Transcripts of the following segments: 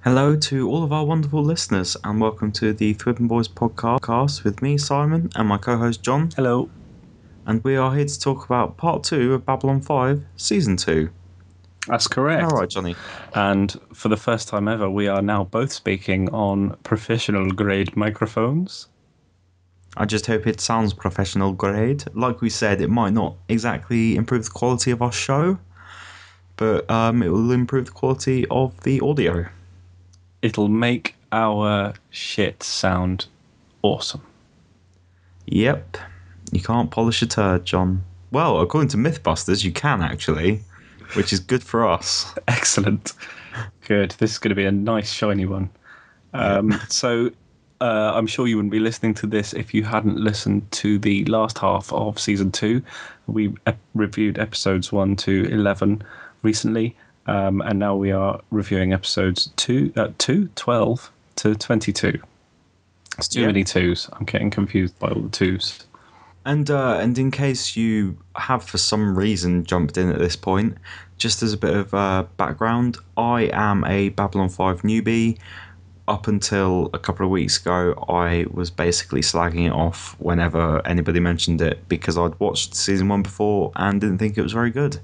Hello to all of our wonderful listeners, and welcome to the Thwibben Boys podcast with me, Simon, and my co-host John. Hello. And we are here to talk about Part 2 of Babylon 5, Season 2. That's correct. All right, Johnny. And for the first time ever, we are now both speaking on professional-grade microphones. I just hope it sounds professional grade. Like we said, it might not exactly improve the quality of our show, but it will improve the quality of the audio. It'll make our shit sound awesome. Yep. You can't polish a turd, John. Well, according to Mythbusters, you can actually, which is good for us. Excellent. Good. This is going to be a nice, shiny one. So I'm sure you wouldn't be listening to this if you hadn't listened to the last half of Season 2. We reviewed episodes 1 to 11 recently, and now we are reviewing episodes 12 to 22. It's too many twos. I'm getting confused by all the twos. And in case you have for some reason jumped in at this point, just as a bit of background, I am a Babylon 5 newbie. Up until a couple of weeks ago, I was basically slagging it off whenever anybody mentioned it because I'd watched Season 1 before and didn't think it was very good.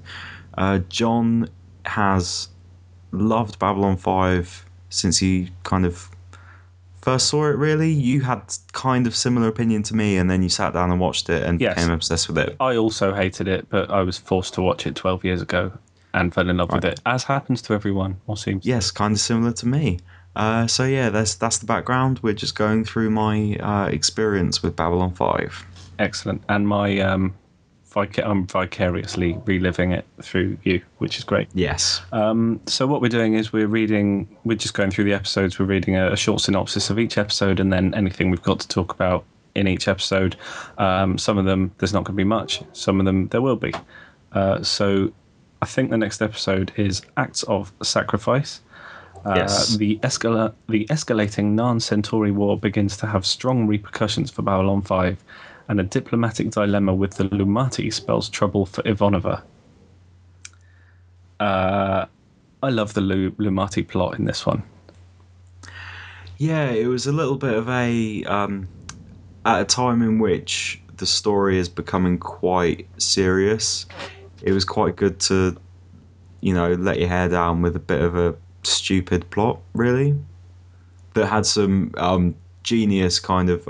John has loved Babylon 5 since he kind of first saw it, really. You had kind of similar opinion to me, and then you sat down and watched it and became obsessed with it. I also hated it, but I was forced to watch it 12 years ago and fell in love with it, as happens to everyone, or seems. Yes, kind of similar to me. So yeah, that's the background. We're just going through my experience with Babylon 5. Excellent. And I'm vicariously reliving it through you, which is great. Yes. So what we're doing is we're just going through the episodes. We're reading a short synopsis of each episode and then anything we've got to talk about in each episode. Some of them, there's not going to be much. Some of them, there will be. So I think the next episode is Acts of Sacrifice. Yes. The escalating Narn Centauri war begins to have strong repercussions for Babylon 5, and a diplomatic dilemma with the Lumati spells trouble for Ivanova. I love the Lumati plot in this one. Yeah, it was a little bit of a at a time in which the story is becoming quite serious. It was quite good to, let your hair down with a bit of a stupid plot, really, that had some genius kind of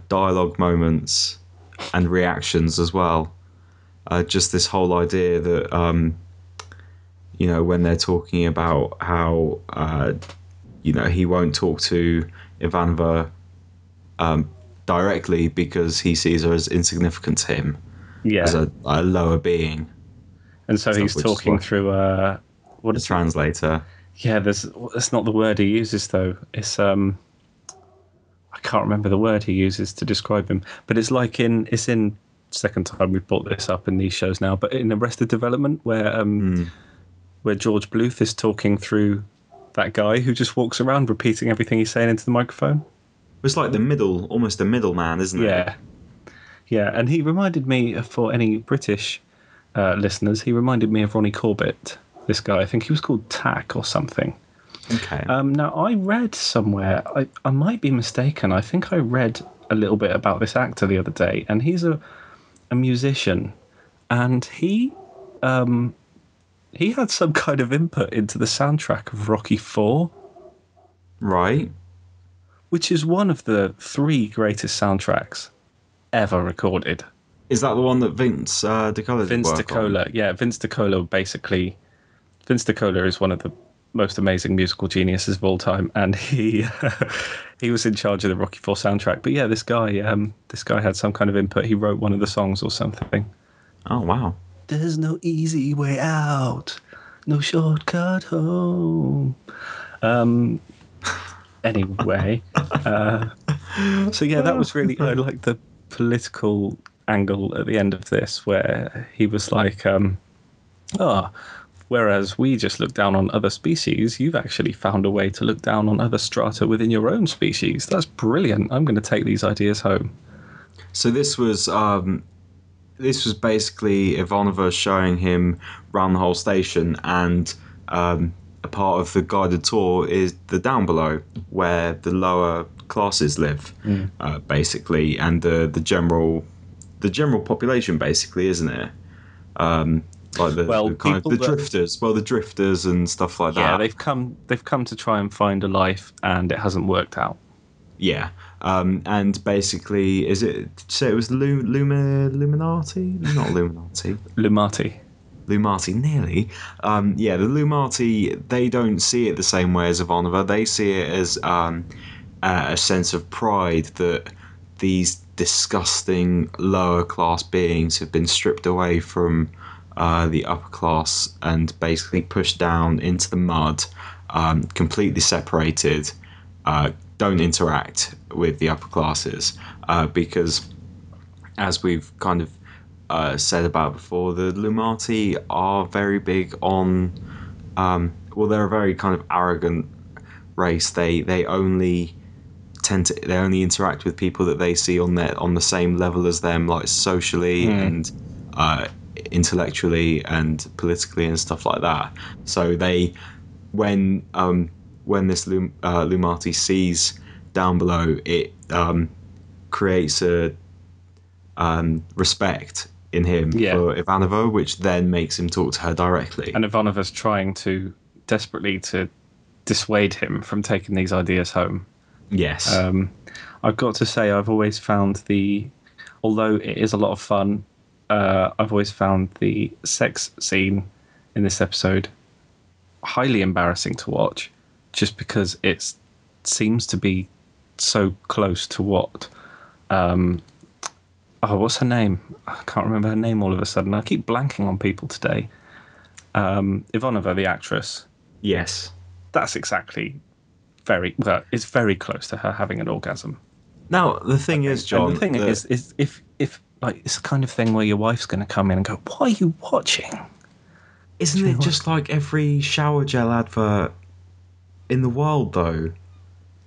dialogue moments and reactions as well. Just this whole idea that when they're talking about how he won't talk to Ivanova directly because he sees her as insignificant to him, as a lower being, and so he's talking through what is translator. Yeah, that's not the word he uses though. It's I can't remember the word he uses to describe him, but it's in second time we've brought this up in these shows now, but in Arrested Development where George Bluth is talking through that guy who just walks around repeating everything he's saying into the microphone. It's like almost a middleman, isn't it? Yeah, and he reminded me, for any British listeners, he reminded me of Ronnie Corbett. This guy, I think he was called Tack or something. Okay. Now, I read somewhere, I might be mistaken, I think I read a little bit about this actor the other day, and he's a musician, and he had some kind of input into the soundtrack of Rocky IV. Right. Which is one of the 3 greatest soundtracks ever recorded. Is that the one that Vince DiCola did work on? Yeah, Vince DiCola is one of the most amazing musical geniuses of all time, and he was in charge of the Rocky IV soundtrack. But yeah, this guy had some kind of input. He wrote one of the songs or something. Oh wow! There's no easy way out, no shortcut home. Anyway, so yeah, that was really I like the political angle at the end of this, where he was like, whereas we just look down on other species, you've actually found a way to look down on other strata within your own species. That's brilliant. I'm going to take these ideas home. So this was basically Ivanova showing him around the whole station and a part of the guided tour is the down below, where the lower classes live, basically, and the general population, basically, isn't it? Like Well, the kind of people the that drifters, well, the drifters and stuff like yeah, that. they've come to try and find a life, and it hasn't worked out. Yeah, and basically, is it? Did you say it was Luminati? Not Illuminati. Lumati. Lumati, nearly. Yeah, the Lumati, they don't see it the same way as Ivanova. They see it as a sense of pride that these disgusting lower class beings have been stripped away from the upper class and basically pushed down into the mud, completely separated, don't interact with the upper classes because, as we've kind of said about before, the Lumati are very big on. Well, they're a very kind of arrogant race. They only they only interact with people that they see on the same level as them, like socially and intellectually and politically and stuff like that. So they when this Lumati sees down below, it creates a respect in him Yeah. for Ivanova, which then makes him talk to her directly. And Ivanova's trying to desperately to dissuade him from taking these ideas home. Yes. I've got to say, I've always found although it is a lot of fun, I've always found the sex scene in this episode highly embarrassing to watch, just because it seems to be so close to what. What's her name? I can't remember her name all of a sudden. I keep blanking on people today. Ivanova, the actress. Yes. That's exactly it's very close to her having an orgasm. Now the thing is, John. And the thing is if like it's the kind of thing where your wife's going to come in and go, "What are you watching?" Isn't it just like every shower gel advert in the world, though?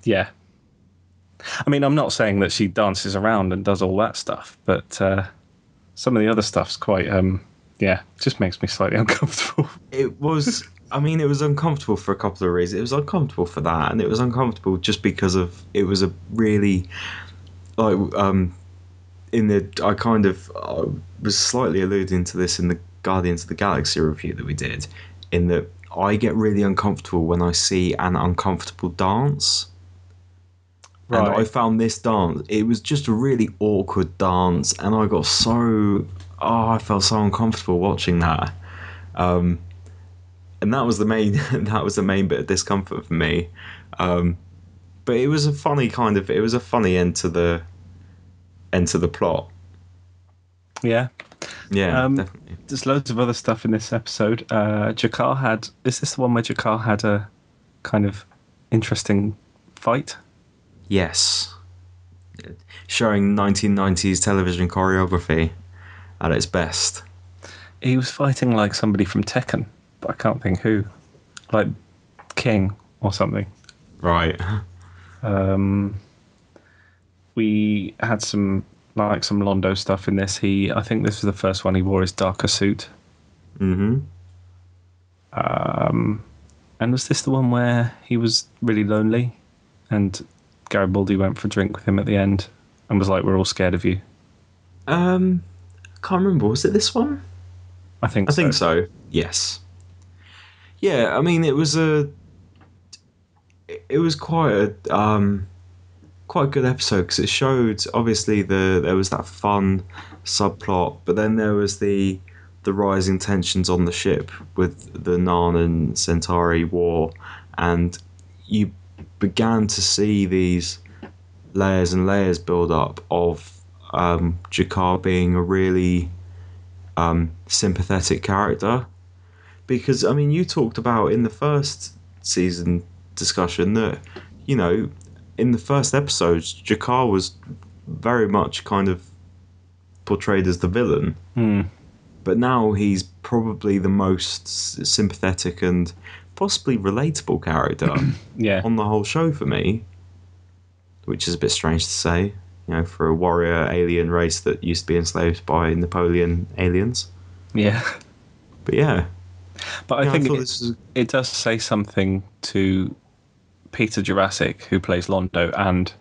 Yeah. I mean, I'm not saying that she dances around and does all that stuff, but some of the other stuff's quite, just makes me slightly uncomfortable. It was. I mean, it was uncomfortable for a couple of reasons. It was uncomfortable for that, and it was uncomfortable just because it was a really like I was slightly alluding to this in the Guardians of the Galaxy review that we did, in that I get really uncomfortable when I see an uncomfortable dance. Right. And I found this dance, it was just a really awkward dance, and I felt so uncomfortable watching that. And that was the main bit of discomfort for me. But it was a funny end to the plot. Yeah. Yeah, definitely. There's loads of other stuff in this episode. Is this the one where Jakar had a kind of interesting fight? Yes. Showing 1990s television choreography at its best. He was fighting like somebody from Tekken, but I can't think who. Like King or something. Right. We had some Londo stuff in this. I think this was the first one he wore his darker suit. Mm-hmm. And was this the one where he was really lonely and Garibaldi went for a drink with him at the end and was like, "We're all scared of you"? Can't remember. Was it this one? I think so. Yes. Yeah, I mean, it was quite a good episode because it showed, obviously, there was that fun subplot, but then there was the rising tensions on the ship with the Narn and Centauri war, and you began to see these layers and layers build up of Jakar being a really sympathetic character. Because, I mean, you talked about in the first season discussion that, you know, in the first episodes, Jakar was very much kind of portrayed as the villain. But now he's probably the most sympathetic and possibly relatable character on the whole show for me. Which is a bit strange to say, you know, for a warrior alien race that used to be enslaved by Napoleon aliens. Yeah. But yeah. But I Yeah, I think thought this was. it does say something to Peter Jurassic, who plays Londo, and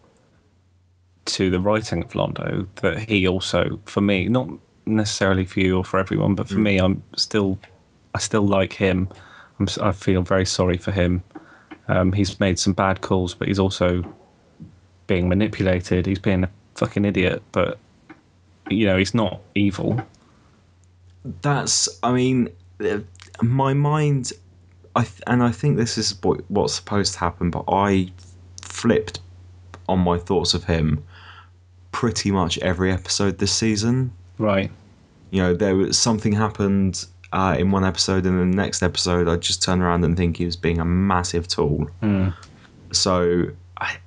to the writing of Londo, that he also, for me, not necessarily for you or for everyone, but for me, I still like him. I feel very sorry for him. He's made some bad calls, but he's also being manipulated. He's being a fucking idiot, but he's not evil. That's. I mean, my mind. I think this is what's supposed to happen, but I flipped on my thoughts of him pretty much every episode this season. Right. There was something happened in one episode, and the next episode, I just turn around and think he was being a massive tool. So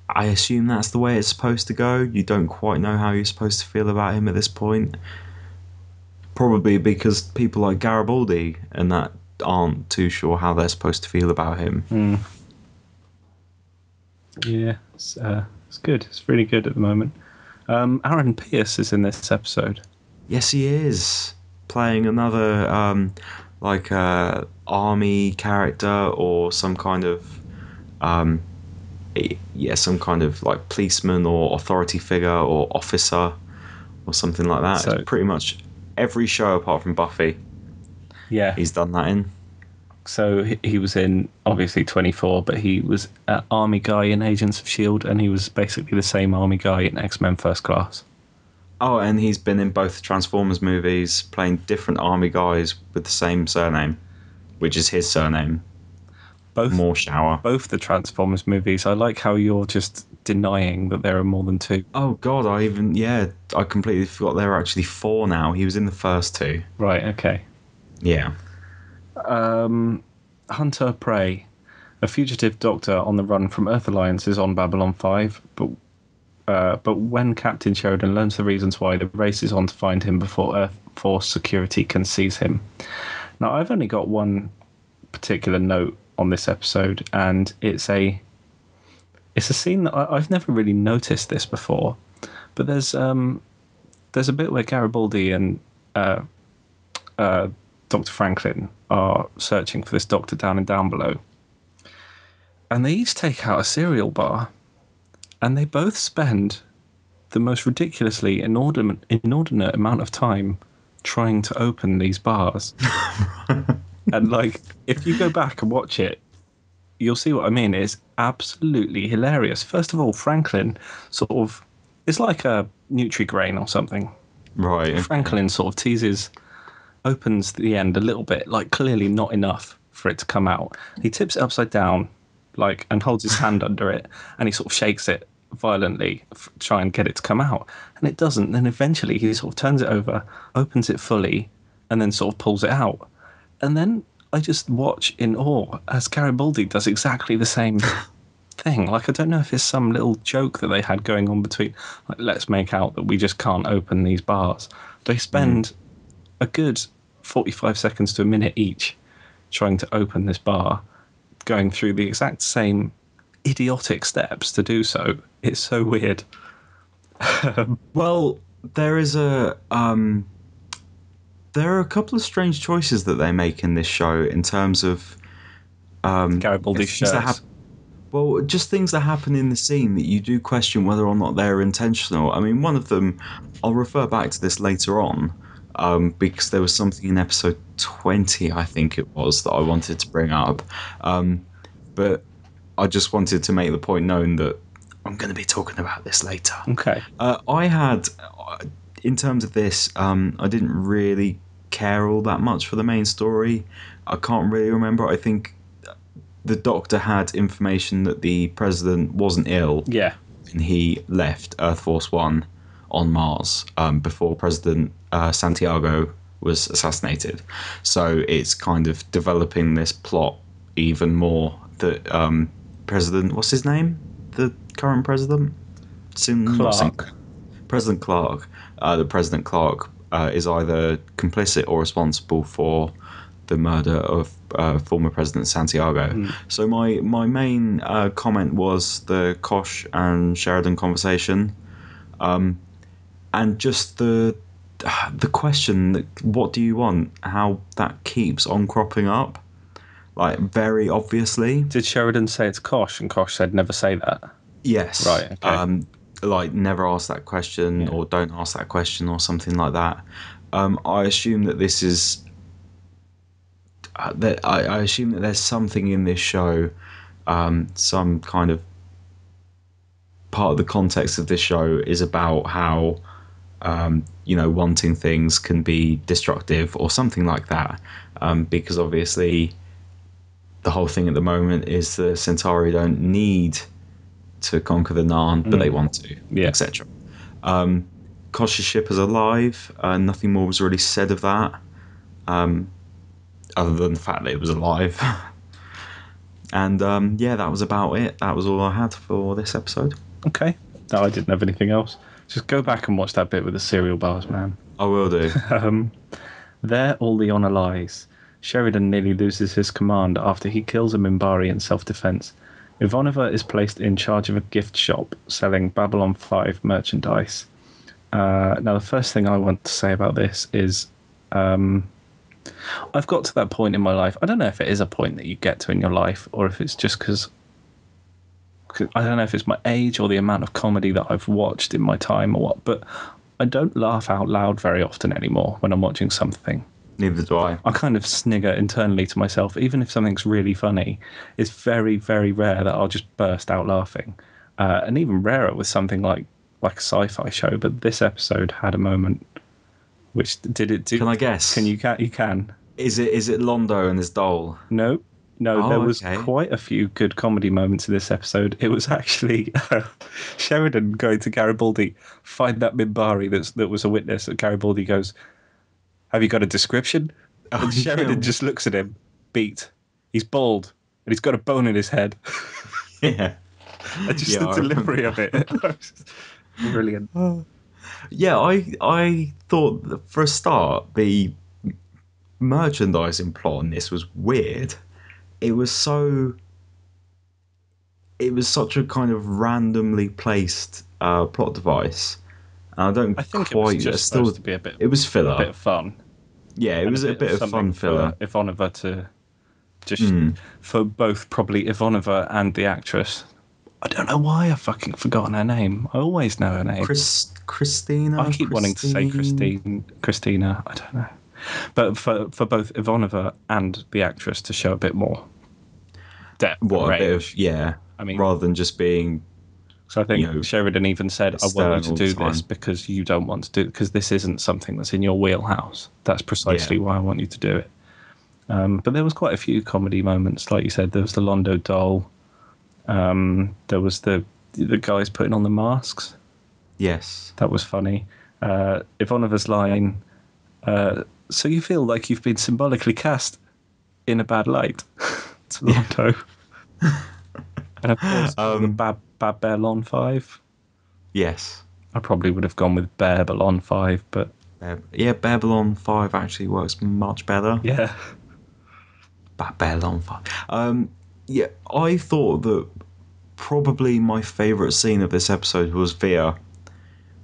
I assume that's the way it's supposed to go. You don't quite know how you're supposed to feel about him at this point. Probably because people like Garibaldi and that aren't too sure how they're supposed to feel about him. Yeah, it's good. It's really good at the moment. Aaron Pierce is in this episode. Yes, he is playing another army character or some kind of some kind of like policeman or authority figure or officer or something like that. So, it's pretty much every show apart from Buffy. Yeah, he's done that in. So he was in obviously 24, but he was an army guy in Agents of S.H.I.E.L.D. and he was basically the same army guy in X-Men First Class. Oh, and he's been in both the Transformers movies, playing different army guys with the same surname, which is his surname. Both the Transformers movies. I like how you're just denying that there are more than two. Oh God, I completely forgot there are actually 4 now. He was in the first 2. Right. Okay. Yeah. Hunter Prey, a fugitive doctor on the run from Earth Alliance, is on Babylon 5, but when Captain Sheridan learns the reasons why, the race is on to find him before Earth Force security can seize him. Now, I've only got one particular note on this episode, and it's a scene that I've never really noticed this before, but there's a bit where Garibaldi and Dr. Franklin are searching for this doctor down in Down Below, and they each take out a cereal bar, and they both spend the most ridiculously inordinate amount of time trying to open these bars. And like, if you go back and watch it, you'll see what I mean. It's absolutely hilarious. First of all, Franklin it's like a Nutri-Grain or something. Right. Franklin sort of opens the end a little bit, like clearly not enough for it to come out. He tips it upside down, and holds his hand under it, and he sort of shakes it violently to try and get it to come out. And it doesn't. Then eventually he sort of turns it over, opens it fully, and then sort of pulls it out. And then I just watch in awe as Garibaldi does exactly the same thing. Like, I don't know if it's some little joke that they had going on between, like, let's make out that we just can't open these bars. They spend a good 45 seconds to a minute each trying to open this bar, going through the exact same idiotic steps to do so. It's so weird. Well, there are a couple of strange choices that they make in this show in terms of Garibaldi's shirts. Just things that happen in the scene that you do question whether or not they're intentional. I mean, one of them, I'll refer back to this later on, because there was something in episode 20, I think it was, that I wanted to bring up. But I just wanted to make the point known that I'm going to be talking about this later. Okay. In terms of this, I didn't really care all that much for the main story. I can't really remember. I think the Doctor had information that the President wasn't ill. Yeah. And he left Earth Force One on Mars before President Santiago was assassinated. So it's kind of developing this plot even more that President, what's his name? The current president? Clark. President Clark. The President Clark is either complicit or responsible for the murder of former President Santiago. So my main comment was the Kosh and Sheridan conversation, and just the the question, what do you want? How that keeps on cropping up, like very obviously. Did Sheridan say it's Kosh, and Kosh said never say that? Yes. Right. Okay. Like never ask that question, Yeah. or don't ask that question, or something like that. I assume that this is that I assume that there's something in this show, some kind of part of the context of this show is about how wanting things can be destructive or something like that. Because obviously, the whole thing at the moment is the Centauri don't need to conquer the Narn, but they want to, Yeah. etc. Kosh's ship is alive. Nothing more was really said of that, other than the fact that it was alive. And that was about it. That was all I had for this episode. Okay. No, I didn't have anything else. Just go back and watch that bit with the cereal bars, man. I will do. There all the honour lies. Sheridan nearly loses his command after he kills a Minbari in self-defense. Ivanova is placed in charge of a gift shop selling Babylon 5 merchandise. Now, the first thing I want to say about this is I've got to that point in my life. I don't know if it is a point that you get to in your life, or if it's just because I don't know if it's my age or the amount of comedy that I've watched in my time or what, but I don't laugh out loud very often anymore when I'm watching something. Neither do I. I kind of snigger internally to myself, even if something's really funny. It's very, very rare that I'll just burst out laughing, and even rarer with something like a sci-fi show. But this episode had a moment. Which did it? Can I guess? You can. Is it Londo and his doll? No, Oh, there was okay. quite a few good comedy moments in this episode. It was actually Sheridan going to Garibaldi, find that Minbari that was a witness. And Garibaldi goes, "Have you got a description?" And Sheridan just looks at him, beat. He's bald, and he's got a bone in his head. Yeah. And just the delivery of it. Brilliant. Yeah, I thought that for a start the merchandising plot on this was weird. It was such a kind of randomly placed plot device. And I think it was just supposed to be a bit. It was filler. A bit of fun. Yeah, it was a bit of fun filler. For Ivanova to just for both probably Ivanova and the actress. I don't know why I've fucking forgotten her name. I always know her name. Christina. I keep wanting to say Christina. I don't know. But for both Ivanova and the actress to show a bit more depth. What, range. a bit of, yeah. I mean, rather than just being. So I think Sheridan even said, "I want you to do this time. because you don't want to do it, because this isn't something that's in your wheelhouse. That's precisely why I want you to do it." But there was quite a few comedy moments, like you said. There was the Londo doll. There was the guys putting on the masks. Yes, that was funny. Ivanova's line. So you feel like you've been symbolically cast in a bad light to Londo. And of course, the Babylon 5. Yes. I probably would have gone with Babylon 5, but... Babylon 5 actually works much better. Yeah. Babylon 5. I thought that probably my favourite scene of this episode was Veer,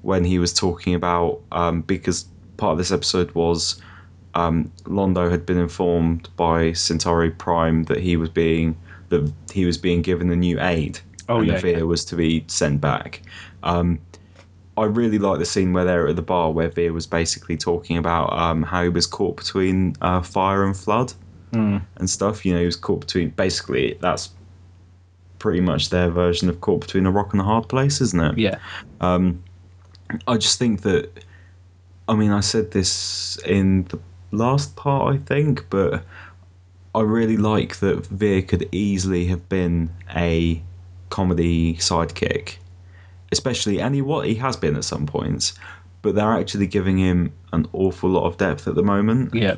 when he was talking about... because part of this episode was Londo had been informed by Centauri Prime that he was being given a new aid, and Veer was to be sent back. I really like the scene where they're at the bar, where Veer was basically talking about how he was caught between fire and flood and stuff. You know, he was caught between. Basically, that's pretty much their version of caught between a rock and a hard place, isn't it? Yeah. I just think that. I mean, I said this in the last part, I think, but I really like that Veer could easily have been a comedy sidekick, especially, and he has been at some points, but they're actually giving him an awful lot of depth at the moment. Yeah.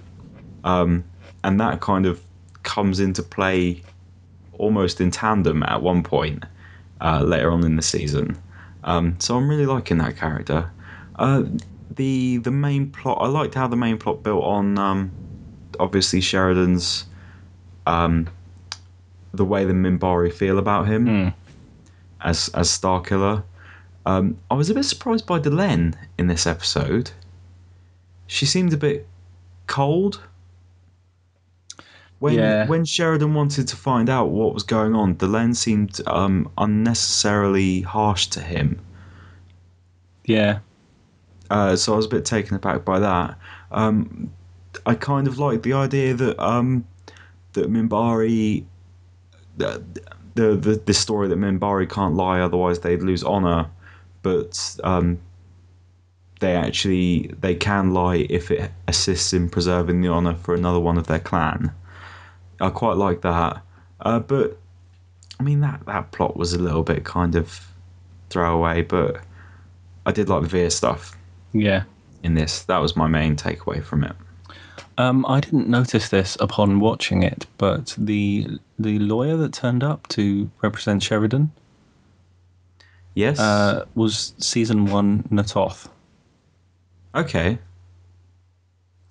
And that kind of comes into play almost in tandem at one point later on in the season. So I'm really liking that character. The main plot, I liked how the main plot built on obviously Sheridan's the way the Minbari feel about him as Starkiller. I was a bit surprised by Delenn in this episode. she seemed a bit cold. Yeah, When Sheridan wanted to find out what was going on, Delenn seemed unnecessarily harsh to him. yeah, So I was a bit taken aback by that. I kind of like the idea that that Minbari, the story that Minbari can't lie, otherwise they'd lose honor, but they can lie if it assists in preserving the honor for another one of their clan. I quite like that, but I mean that plot was a little bit kind of throwaway, but I did like the Veer stuff yeah. in this. That was my main takeaway from it. I didn't notice this upon watching it, but the lawyer that turned up to represent Sheridan Yes. was season 1 Natoth. Okay.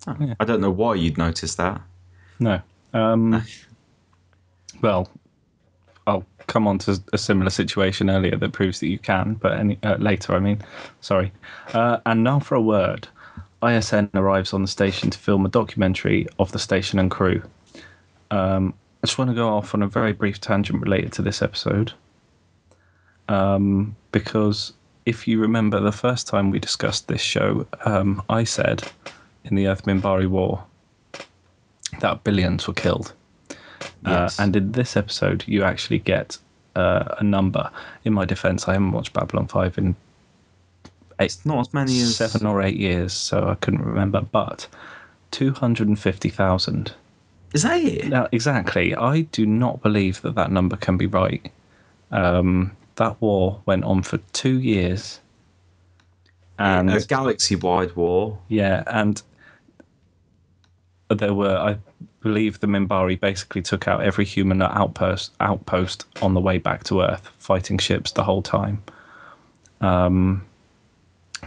Oh, Yeah. I don't know why you'd notice that. No. Well, I'll come on to a similar situation earlier that proves that you can, but later, I mean. Sorry. And now for a word. ISN arrives on the station to film a documentary of the station and crew. I just want to go off on a very brief tangent related to this episode. Because if you remember the first time we discussed this show, I said in the Earth Minbari War that billions were killed. Yes. And in this episode, you actually get a number. In my defense, I haven't watched Babylon 5 in it's not as many as 7 or 8 years, so I couldn't remember, but 250,000. Is that it? Now, exactly. I do not believe that number can be right. That war went on for 2 years. And a galaxy-wide war. yeah, and there were, I believe, the Minbari basically took out every human outpost on the way back to Earth, fighting ships the whole time.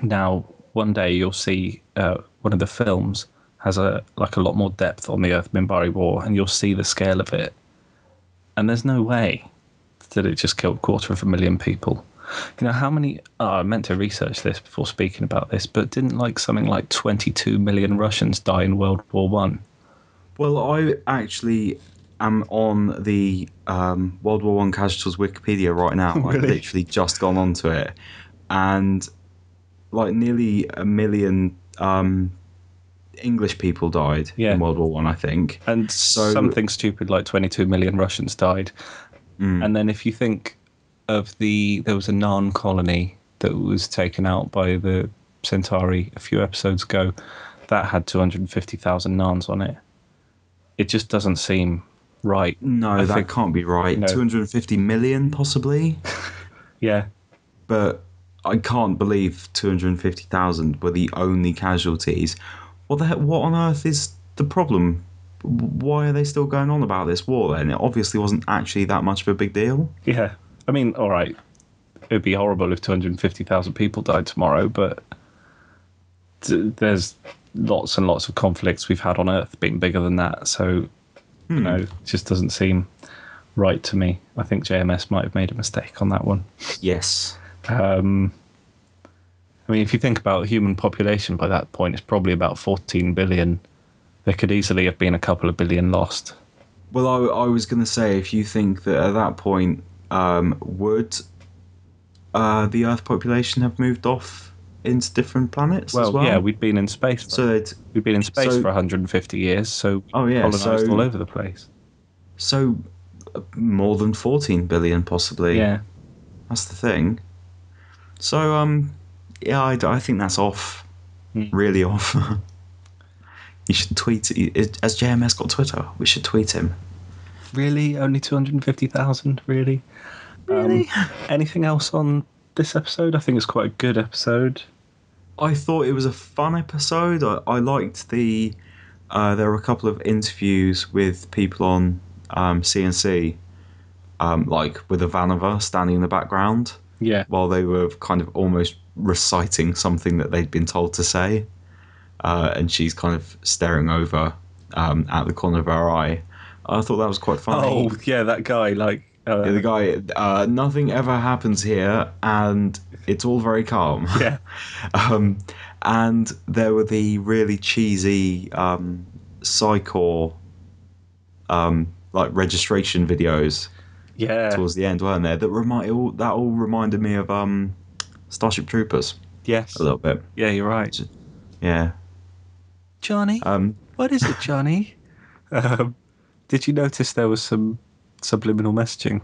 Now, one day you'll see one of the films has a lot more depth on the Earth Minbari War, and you'll see the scale of it. And there's no way that it just killed 250,000 people. You know how many? I meant to research this before speaking about this, but didn't something like 22 million Russians die in World War One? Well, I actually am on the World War One casualties Wikipedia right now. Really? I've literally just gone onto it, and nearly 1 million English people died in World War One, I think. And something stupid like 22 million Russians died. And then if you think of there was a Narn colony that was taken out by the Centauri a few episodes ago, that had 250,000 Narns on it. It just doesn't seem right. No, that can't be right. 250 million, possibly. Yeah. But I can't believe 250,000 were the only casualties. What on earth is the problem? Why are they still going on about this war then? It obviously wasn't actually that much of a big deal. Yeah. I mean, all right. It would be horrible if 250,000 people died tomorrow, but there's lots and lots of conflicts we've had on Earth being bigger than that. So, it just doesn't seem right to me. I think JMS might have made a mistake on that one. Yes. I mean, if you think about human population by that point, it's probably about 14 billion. There could easily have been a couple of billion lost. Well, I was going to say, if you think that at that point, would the Earth population have moved off into different planets as well? Yeah, we'd been in space. We'd been in space for 150 years, so colonized all over the place. So more than 14 billion, possibly. Yeah, that's the thing. So I think that's off, really off. You should tweet it. Has JMS got Twitter? We should tweet him. Really? Only 250,000? Really? Really? Anything else on this episode? I think it's quite a good episode. I thought it was a fun episode. I liked there were a couple of interviews with people on CNC, with Ivanova standing in the background. Yeah. While they were kind of almost reciting something that they'd been told to say. And she's kind of staring over at the corner of her eye. I thought that was quite funny. Oh, yeah, that guy, the guy, nothing ever happens here, and it's all very calm. Yeah. And there were the really cheesy Psycore like registration videos Yeah. towards the end, weren't there? That all reminded me of Starship Troopers a Yes. little bit. Yeah, you're right. Yeah. Johnny? What is it, Johnny? um, did you notice there was some subliminal messaging?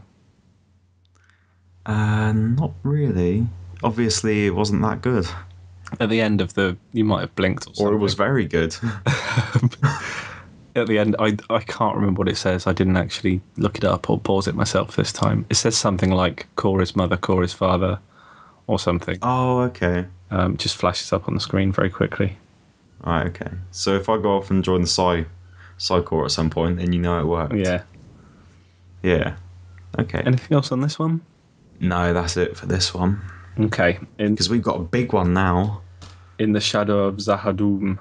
Not really. Obviously, it wasn't that good, At the end of you might have blinked or or it something. was very good. At the end, I can't remember what it says. I didn't actually look it up or pause it myself this time. It says something like Cora's mother, Cora's father, or something. Oh, okay. Just flashes up on the screen very quickly. Right, okay. So if I go off and join the Psycore at some point, then you know it worked. Yeah. Yeah. Okay. Anything else on this one? No, that's it for this one. Okay. Because we've got a big one now. In the shadow of Zahadum,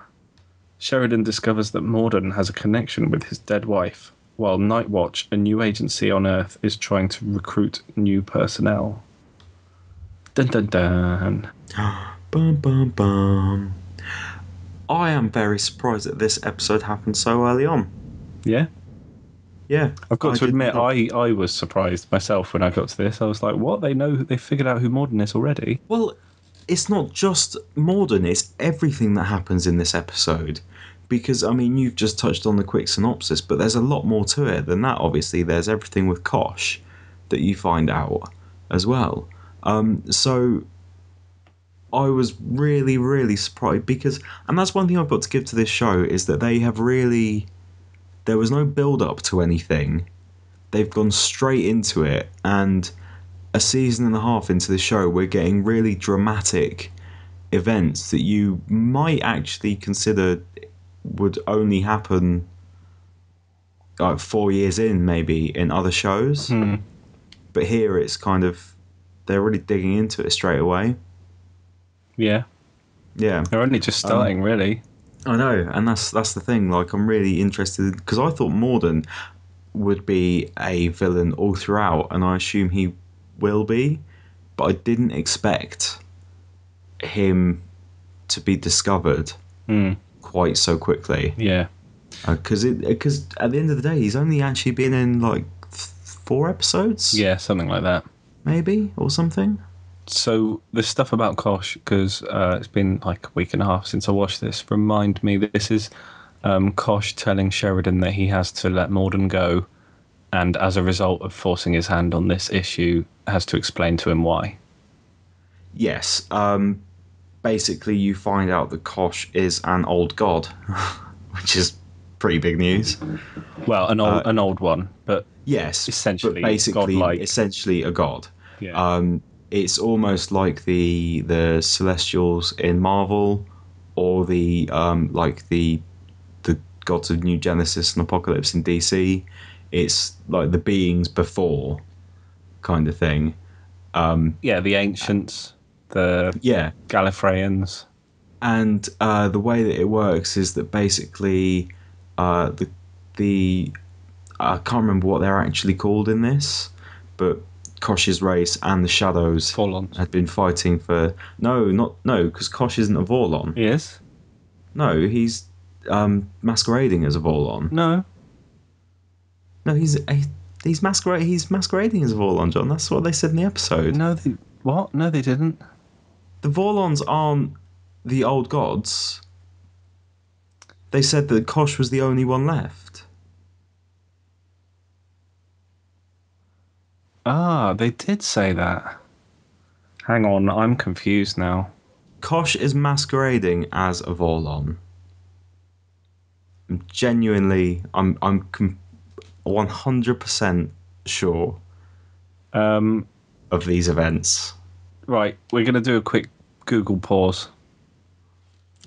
Sheridan discovers that Morden has a connection with his dead wife, while Nightwatch, a new agency on Earth, is trying to recruit new personnel. Dun dun dun. Bum, bum, bum. I am very surprised that this episode happened so early on. Yeah? Yeah. I've got to admit, not- I was surprised myself when I got to this. I was like, what? They figured out who Morden is already? Well, it's not just Morden, it's everything that happens in this episode. Because, I mean, you've just touched on the quick synopsis, but there's a lot more to it than that, obviously. There's everything with Kosh that you find out as well. So I was really, really surprised because, and that's one thing I've got to give to this show, is that they have really, there was no build up to anything. They've gone straight into it, and a season and a half into the show, we're getting really dramatic events that you might actually consider would only happen like 4 years in, maybe in other shows. But here it's kind of, they're really digging into it straight away. Yeah. Yeah. They're only just starting, really. I know, and that's the thing. Like, I'm really interested because I thought Morden would be a villain all throughout, and I assume he will be, but I didn't expect him to be discovered quite so quickly. Yeah. Because at the end of the day, he's only actually been in like 4 episodes. Yeah, something like that. Maybe, or something. So the stuff about Kosh, because it's been like a week and a half since I watched this, remind me that this is Kosh telling Sheridan that he has to let Morden go, and as a result of forcing his hand on this issue, has to explain to him why. Yes. Basically, you find out that Kosh is an old god, which is pretty big news. Well, an old one, but yes, essentially but basically, godlike. essentially a god. Yeah. It's almost like the Celestials in Marvel, or the like the gods of New Genesis and Apocalypse in DC. It's like the beings before, kind of thing. Yeah, the ancients, the Yeah, Gallifreyans. and the way that it works is that basically the I can't remember what they're actually called in this, but Kosh's race and the Shadows Vorlons. had been fighting for no, because Kosh isn't a Vorlon. He is? No, he's masquerading as a Vorlon. No. No, he's masquerading as a Vorlon, John. That's what they said in the episode. No, what? No, they didn't. The Vorlons aren't the old gods. They said that Kosh was the only one left. Ah, they did say that. Hang on, I'm confused now. Kosh is masquerading as a Vorlon. I'm 100% sure of these events. Right, we're going to do a quick Google pause.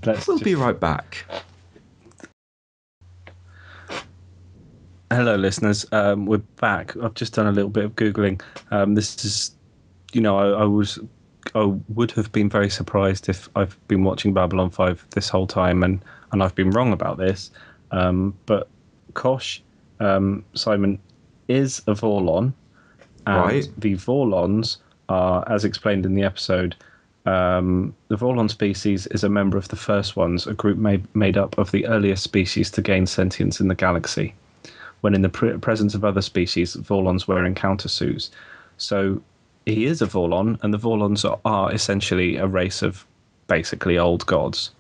We'll be right back. Hello, listeners. We're back. I've just done a little bit of Googling. This is, I would have been very surprised if I've been watching Babylon 5 this whole time and I've been wrong about this. But Kosh, Simon, is a Vorlon. And Right. the Vorlons are, as explained in the episode, The Vorlon species is a member of the first ones, a group made up of the earliest species to gain sentience in the galaxy. When in the presence of other species, Vorlons wear encounter suits. So he is a Vorlon, and the Vorlons are essentially a race of basically old gods.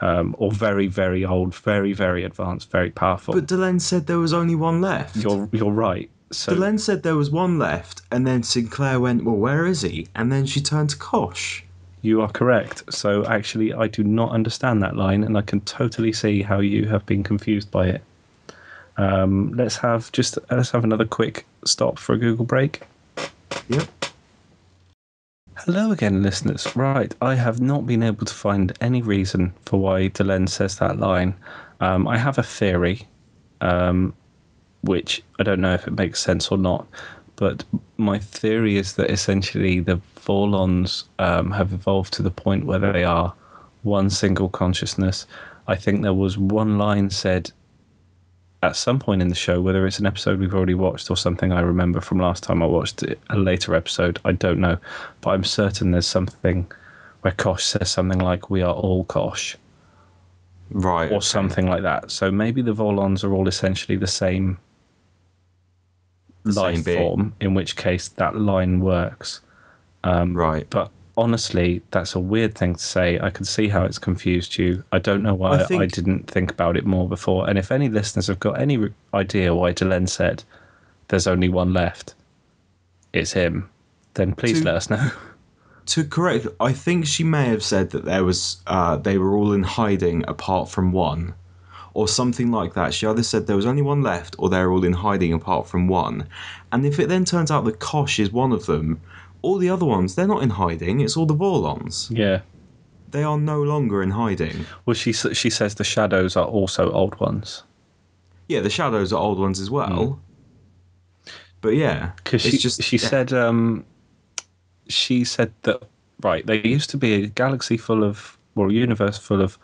Or very, very old, very, very advanced, very powerful. But Delenn said there was only one left. You're right. So Delenn said there was one left, and then Sinclair went, well, where is he? And then she turned to Kosh. you are correct. So actually, I do not understand that line, and I can totally see how you have been confused by it. Let's have another quick stop for a Google break. Yep. Hello again, listeners. Right, I have not been able to find any reason for why Delenn says that line. I have a theory, which I don't know if it makes sense or not, but my theory is that essentially the Vorlons have evolved to the point where they are one single consciousness. I think there was one line said at some point in the show, whether it's an episode we've already watched or something I remember from last time I watched it, a later episode, I don't know. But I'm certain there's something where Kosh says something like, "We are all Kosh." Right. Or something like that. So maybe the Vorlons are all essentially the same life form, in which case that line works. Right. But honestly, that's a weird thing to say. I can see how it's confused you. I don't know why I didn't think about it more before. And if any listeners have got any idea why Delenn said there's only one left, it's him, then please let us know. To correct, I think she may have said that there was they were all in hiding apart from one, or something like that. She either said there was only one left, or they're all in hiding apart from one. And if it then turns out that Kosh is one of them, all the other ones, they're not in hiding. It's all the Vorlons. Yeah. They are no longer in hiding. Well, she says the shadows are also old ones. Yeah, the shadows are old ones as well. But yeah, because she said that, right, there used to be a galaxy full of, or a universe full of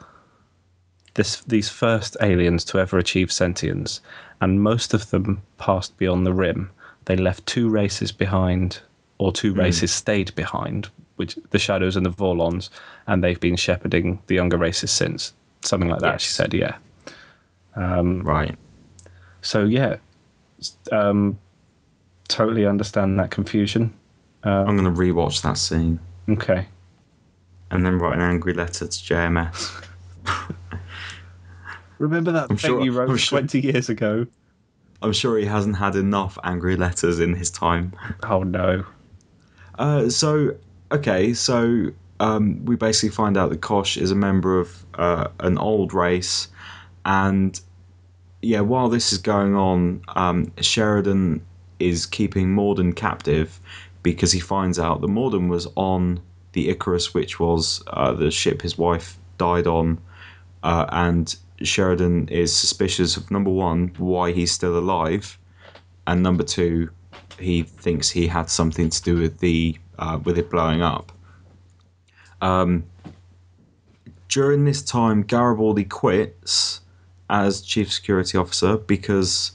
these first aliens to ever achieve sentience, and most of them passed beyond the rim. They left two races behind, or two races stayed behind, which the Shadows and the Vorlons, and they've been shepherding the younger races since. Something like that, yes. She said, yeah. Right. So, yeah, totally understand that confusion. I'm going to rewatch that scene. Okay. And then write an angry letter to JMS. Remember that thing you wrote 20 years ago? I'm sure he hasn't had enough angry letters in his time. Oh, no. So we basically find out that Kosh is a member of an old race. And, yeah, while this is going on, Sheridan is keeping Morden captive because he finds out that Morden was on the Icarus, which was the ship his wife died on, and Sheridan is suspicious of, number one, why he's still alive, and number two, he thinks he had something to do with with it blowing up. During this time, Garibaldi quits as chief security officer because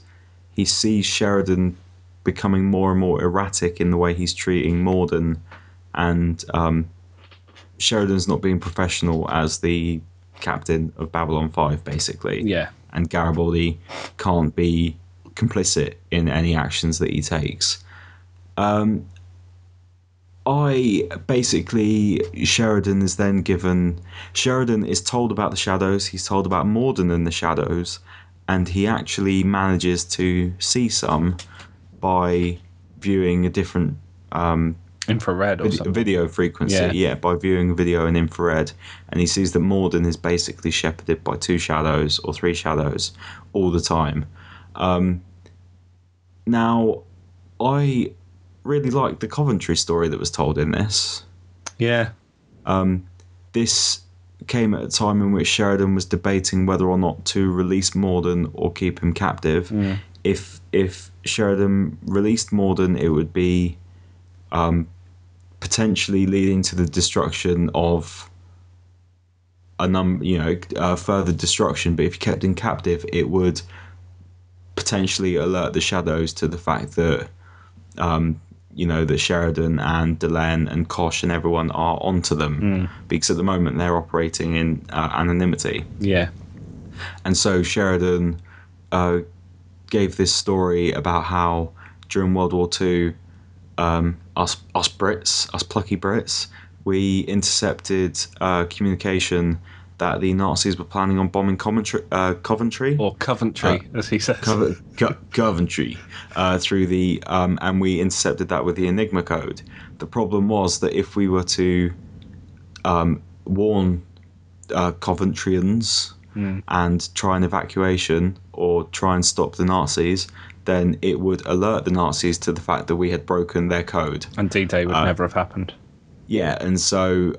he sees Sheridan becoming more and more erratic in the way he's treating Morden, and Sheridan's not being professional as the captain of Babylon 5, basically. Yeah. And Garibaldi can't be complicit in any actions that he takes. Sheridan is told about the shadows, he's told about Morden and the shadows, and he actually manages to see some by viewing a different infrared or video frequency. Yeah, by viewing a video in infrared, and he sees that Morden is basically shepherded by two shadows or three shadows all the time. Now, I really liked the Coventry story that was told in this. Yeah. This came at a time in which Sheridan was debating whether or not to release Morden or keep him captive. If Sheridan released Morden, it would be potentially leading to the destruction of further destruction. But if you kept him captive, it would potentially alert the shadows to the fact that that Sheridan and Delenn and Kosh and everyone are onto them, because at the moment they're operating in anonymity. Yeah. And so Sheridan gave this story about how during World War II, us Brits, us plucky Brits, we intercepted communication that the Nazis were planning on bombing Coventry. Or Coventry, as he says. Coventry, through the and we intercepted that with the Enigma code. The problem was that if we were to warn Coventryans and try an evacuation or try and stop the Nazis, then it would alert the Nazis to the fact that we had broken their code. And D-Day would never have happened. Yeah, and so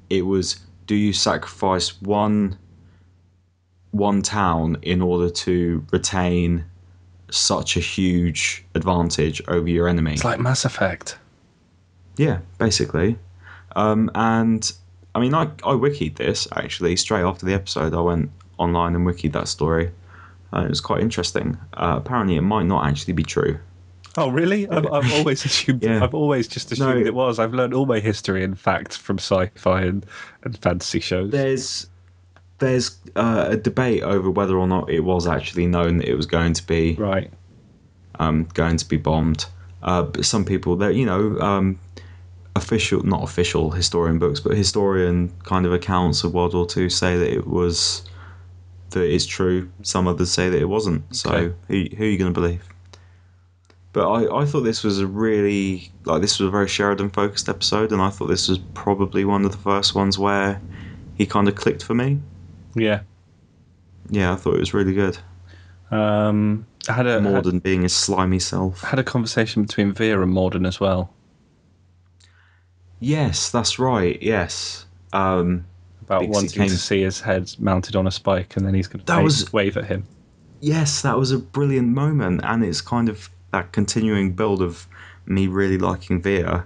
it was, do you sacrifice one town in order to retain such a huge advantage over your enemy? It's like Mass Effect. Yeah, basically. And I mean, I wikied this actually straight after the episode. I went online and wikied that story. It was quite interesting. Apparently, it might not actually be true. Oh, really? I've always assumed. Yeah. I've always just assumed it was. I've learned all my history and facts from sci-fi and fantasy shows. There's a debate over whether or not it was actually known that it was going to be going to be bombed. But some people, that not official historian books, but historian kind of accounts of World War II say that it's true. Some others say that it wasn't. Okay. So who are you going to believe? But I thought this was a very Sheridan focused episode, and I thought this was probably one of the first ones where he kind of clicked for me. Yeah. Yeah, I thought it was really good. Morden being his slimy self. I had a conversation between Veer and Morden as well. Yes, that's right. Yes. About wanting to see his head mounted on a spike, and then he's going to wave at him. Yes, that was a brilliant moment, and it's kind of that continuing build of me really liking Veer,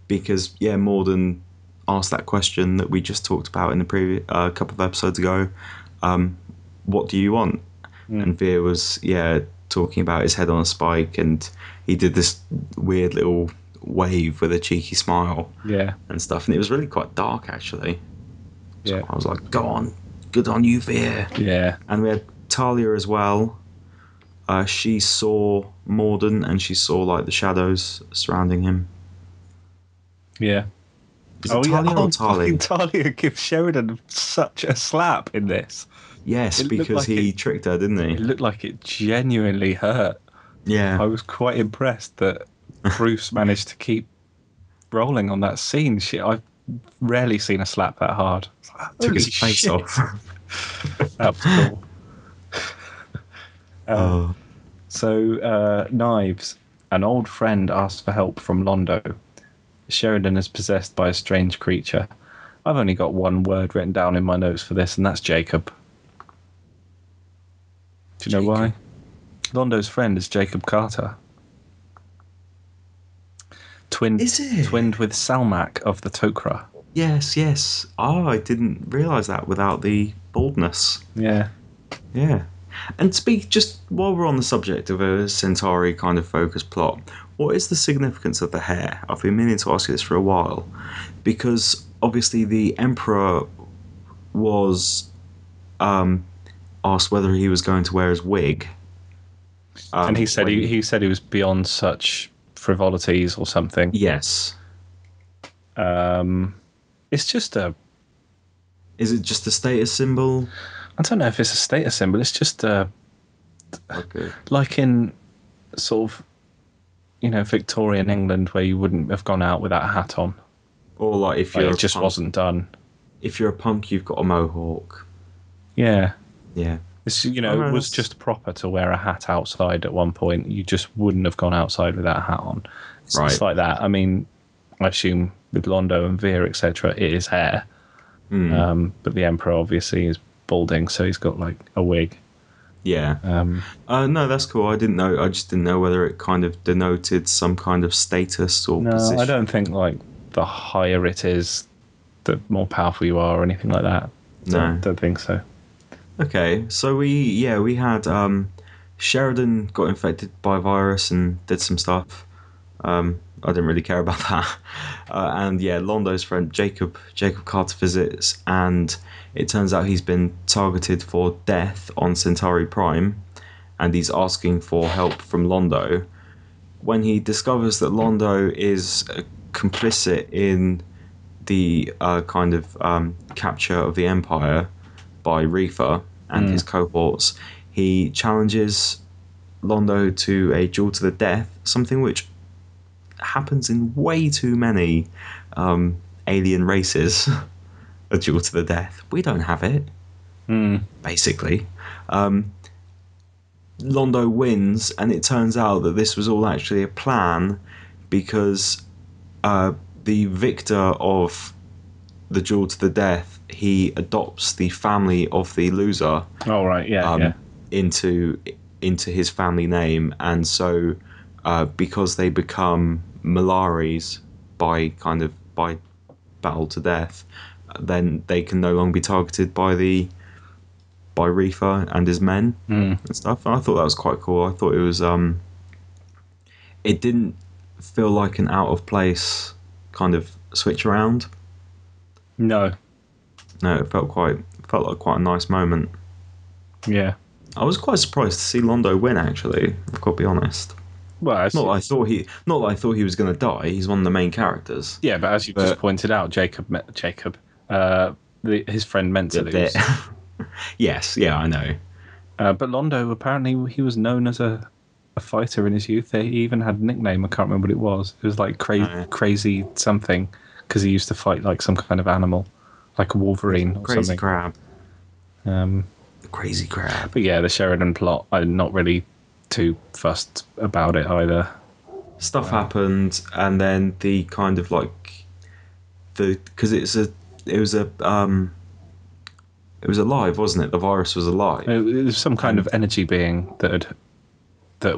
because Morden asked that question that we just talked about in the previous couple of episodes ago. What do you want? And Veer was talking about his head on a spike, and he did this weird little wave with a cheeky smile, and stuff, and it was really quite dark actually. So I was like, go on, good on you, Veer. Yeah. And we had Talia as well. She saw Morden, and she saw like the shadows surrounding him. Yeah. Is it Talia or Talia? Talia gives Sheridan such a slap in this. Yes, because he tricked her, didn't he? It looked like it genuinely hurt. Yeah. I was quite impressed that Bruce managed to keep rolling on that scene. I've rarely seen a slap that hard. Took his face off. That was cool. So, Knives. An old friend asks for help from Londo. Sheridan is possessed by a strange creature. I've only got one word written down in my notes for this, and that's Jacob. Do you know why? Londo's friend is Jacob Carter. Twinned with Salmak of the Tok'ra. Yes. Oh, I didn't realise that without the baldness. Yeah. Yeah. And just while we're on the subject of a Centauri kind of focused plot, what is the significance of the hair? I've been meaning to ask you this for a while, because obviously the Emperor was asked whether he was going to wear his wig, and he said he was beyond such frivolities or something. Yes. It's just a. Is it just a status symbol? I don't know if it's a status symbol. It's just like in sort of, Victorian England, where you wouldn't have gone out without a hat on, or like if you're it just wasn't done. If you're a punk, you've got a mohawk. Yeah. Yeah. It's, it was just proper to wear a hat outside at one point. You just wouldn't have gone outside without a hat on. It's like that. I mean, I assume with Londo and Veer, etc., it is hair. But the Emperor obviously is balding, so he's got like a wig. Yeah. No, that's cool. I didn't know. I just didn't know whether it kind of denoted some kind of status or position. No, I don't think like the higher it is, the more powerful you are or anything like that. No. Don't think so. Okay, so we had Sheridan got infected by a virus and did some stuff. I didn't really care about that. And yeah, Londo's friend Jacob Carter visits, and it turns out he's been targeted for death on Centauri Prime, and he's asking for help from Londo. When he discovers that Londo is complicit in the kind of capture of the Empire by Reefer and his cohorts, he challenges Londo to a duel to the death, something which happens in way too many alien races. A duel to the death. We don't have it, basically. Londo wins, and it turns out that this was all actually a plan because the victor of the duel to the death, he adopts the family of the loser. Oh right, yeah. Into his family name, and so because they become Malaris by battle to death, then they can no longer be targeted by Reefer and his men and stuff. And I thought that was quite cool. I thought it was it didn't feel like an out of place kind of switch around. No, it felt like quite a nice moment. Yeah. I was quite surprised to see Londo win. Actually, I've got to be honest. Well, not that I thought he was going to die. He's one of the main characters. Yeah, but as you just pointed out, his friend meant to lose. Yes, yeah, I know. But Londo, apparently, he was known as a fighter in his youth. He even had a nickname. I can't remember what it was. It was like crazy something, because he used to fight like some kind of animal, like a wolverine or crazy something. Crab. Crazy crab. But yeah, the Sheridan plot, I'm not really too fussed about it either. Stuff happened, and then the kind of like because it was alive, wasn't it? The virus was alive. It was some kind of energy being that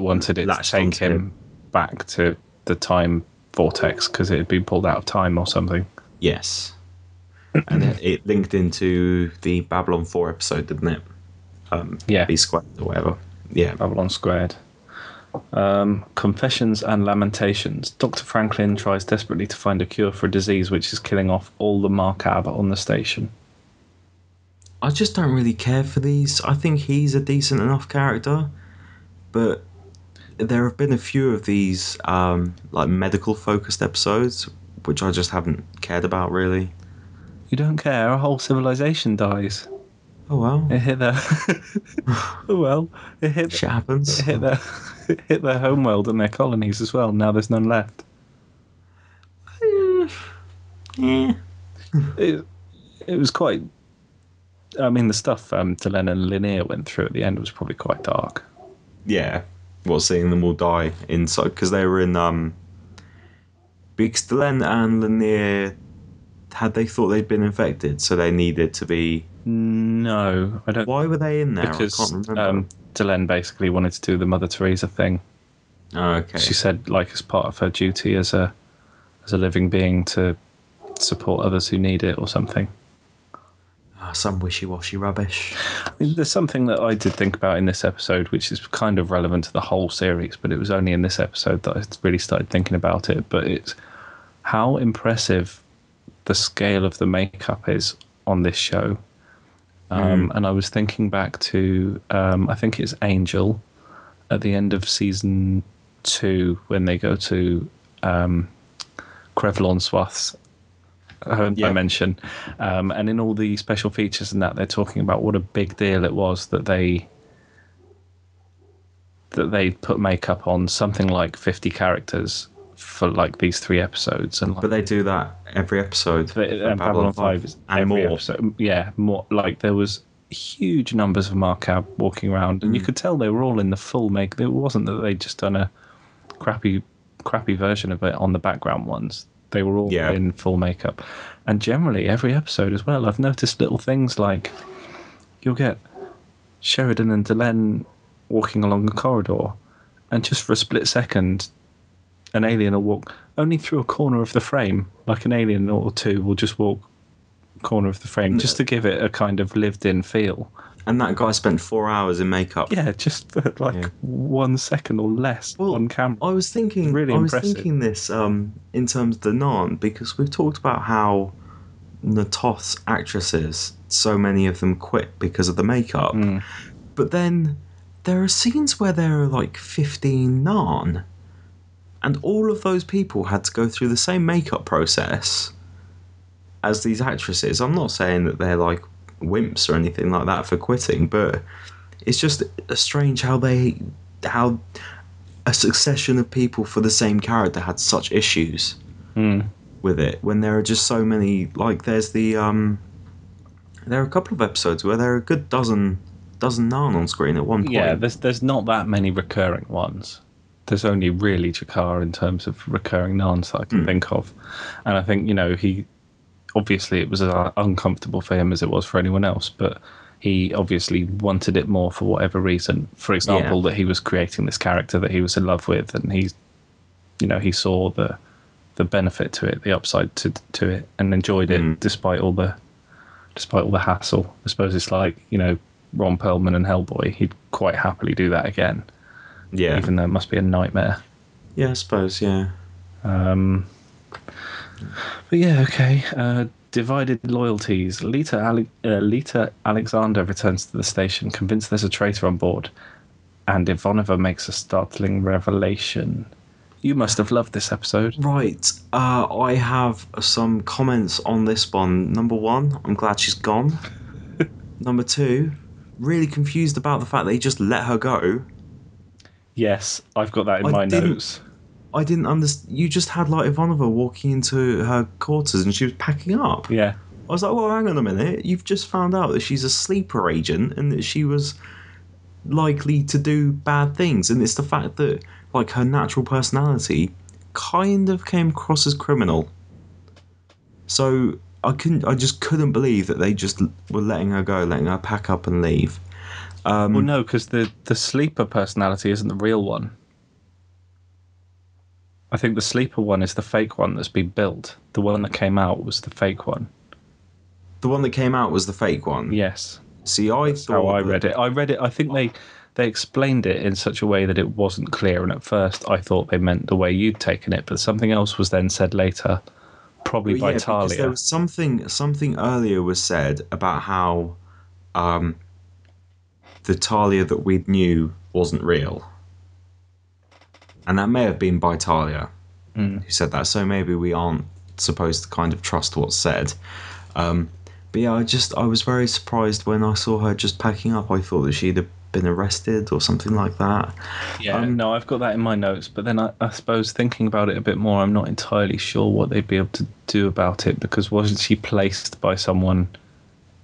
wanted it to take him back to the time vortex because it had been pulled out of time or something. Yes. And it linked into the Babylon 4 episode, didn't it? Yeah. B squared or whatever. Yeah. Babylon Squared. Confessions and Lamentations. Dr. Franklin tries desperately to find a cure for a disease which is killing off all the Markab on the station. I just don't really care for these. I think he's a decent enough character, but there have been a few of these like medical focused episodes which I just haven't cared about really. You don't care? A whole civilization dies. Oh well. It hit their Shit happens. It hit their homeworld and their colonies as well. Now there's none left. Yeah. It was quite. I mean, the stuff Delenn and Lanier went through at the end was probably quite dark. Yeah. Seeing them all die inside because they were in because Delenn and Lanier they thought they'd been infected, so they needed to be. No, I don't. Why were they in there? Because I can't remember. Delenn basically wanted to do the Mother Teresa thing. Oh, okay. She said, like, as part of her duty as a living being to support others who need it or something. Some wishy-washy rubbish. I mean, there's something that I did think about in this episode, which is kind of relevant to the whole series, but it was only in this episode that I really started thinking about it. But it's how impressive the scale of the makeup is on this show. And I was thinking back to, I think it's Angel, at the end of season 2, when they go to Krevlon Swath's dimension. And in all the special features and that, they're talking about what a big deal it was that they put makeup on something like 50 characters for like these 3 episodes. And like, but they do that every episode. Babylon 5 is and every more. episode. Yeah, more. Like there was huge numbers of Markab walking around, and you could tell they were all in the full make. It wasn't that they'd just done a crappy version of it on the background ones. They were all in full makeup. And generally, every episode as well, I've noticed little things like you'll get Sheridan and Delenn walking along a corridor, and just for a split second, an alien will walk only through a corner of the frame. Like an alien or two will just walk corner of the frame just to give it a kind of lived-in feel. And that guy spent 4 hours in makeup. Yeah, just for like 1 second or less on camera. I was thinking, Really impressive. this in terms of the Narn, because we've talked about how Natoth's actresses, so many of them quit because of the makeup. But then there are scenes where there are like 15 Narn, and all of those people had to go through the same makeup process as these actresses. I'm not saying that they're like wimps or anything like that for quitting, but it's just strange how a succession of people for the same character had such issues with it, when there are just so many. Like there's the there are a couple of episodes where there are a good dozen Narn on screen at one point. Yeah, there's not that many recurring ones. There's only really Jakar in terms of recurring Narns that I can think of. And I think, he obviously, it was as uncomfortable for him as it was for anyone else, but he obviously wanted it more for whatever reason. For example, that he was creating this character that he was in love with, and he saw the benefit to it, the upside to it, and enjoyed it despite all the hassle. I suppose it's like, Ron Perlman and Hellboy. He'd quite happily do that again. Yeah. Even though it must be a nightmare. Yeah, I suppose, yeah. But yeah, okay. Divided loyalties. Lita Alexander returns to the station, convinced there's a traitor on board, and Ivanova makes a startling revelation. You must have loved this episode. Right. I have some comments on this one. Number one, I'm glad she's gone. Number two, really confused about the fact that he just let her go. Yes, I've got that in my notes. I didn't understand. You just had like Ivanova walking into her quarters and she was packing up. Yeah. I was like, well, hang on a minute. You've just found out that she's a sleeper agent and that she was likely to do bad things. And it's the fact that like her natural personality kind of came across as criminal. So I just couldn't believe that they just were letting her go, letting her pack up and leave. Well, no, because the sleeper personality isn't the real one. I think the sleeper one is the fake one that's been built. The one that came out was the fake one. The one that came out was the fake one? Yes. See, That's how I read it. I think they explained it in such a way that it wasn't clear, and at first I thought they meant the way you'd taken it, but something else was then said later, probably by Talia. Because there was something earlier was said about how the Talia that we knew wasn't real. And that may have been by Talia who said that, so maybe we aren't supposed to kind of trust what's said. But yeah, I was very surprised when I saw her just packing up. I thought that she'd have been arrested or something like that. Yeah, no, I've got that in my notes, but then I suppose thinking about it a bit more, I'm not entirely sure what they'd be able to do about it, because wasn't she placed by someone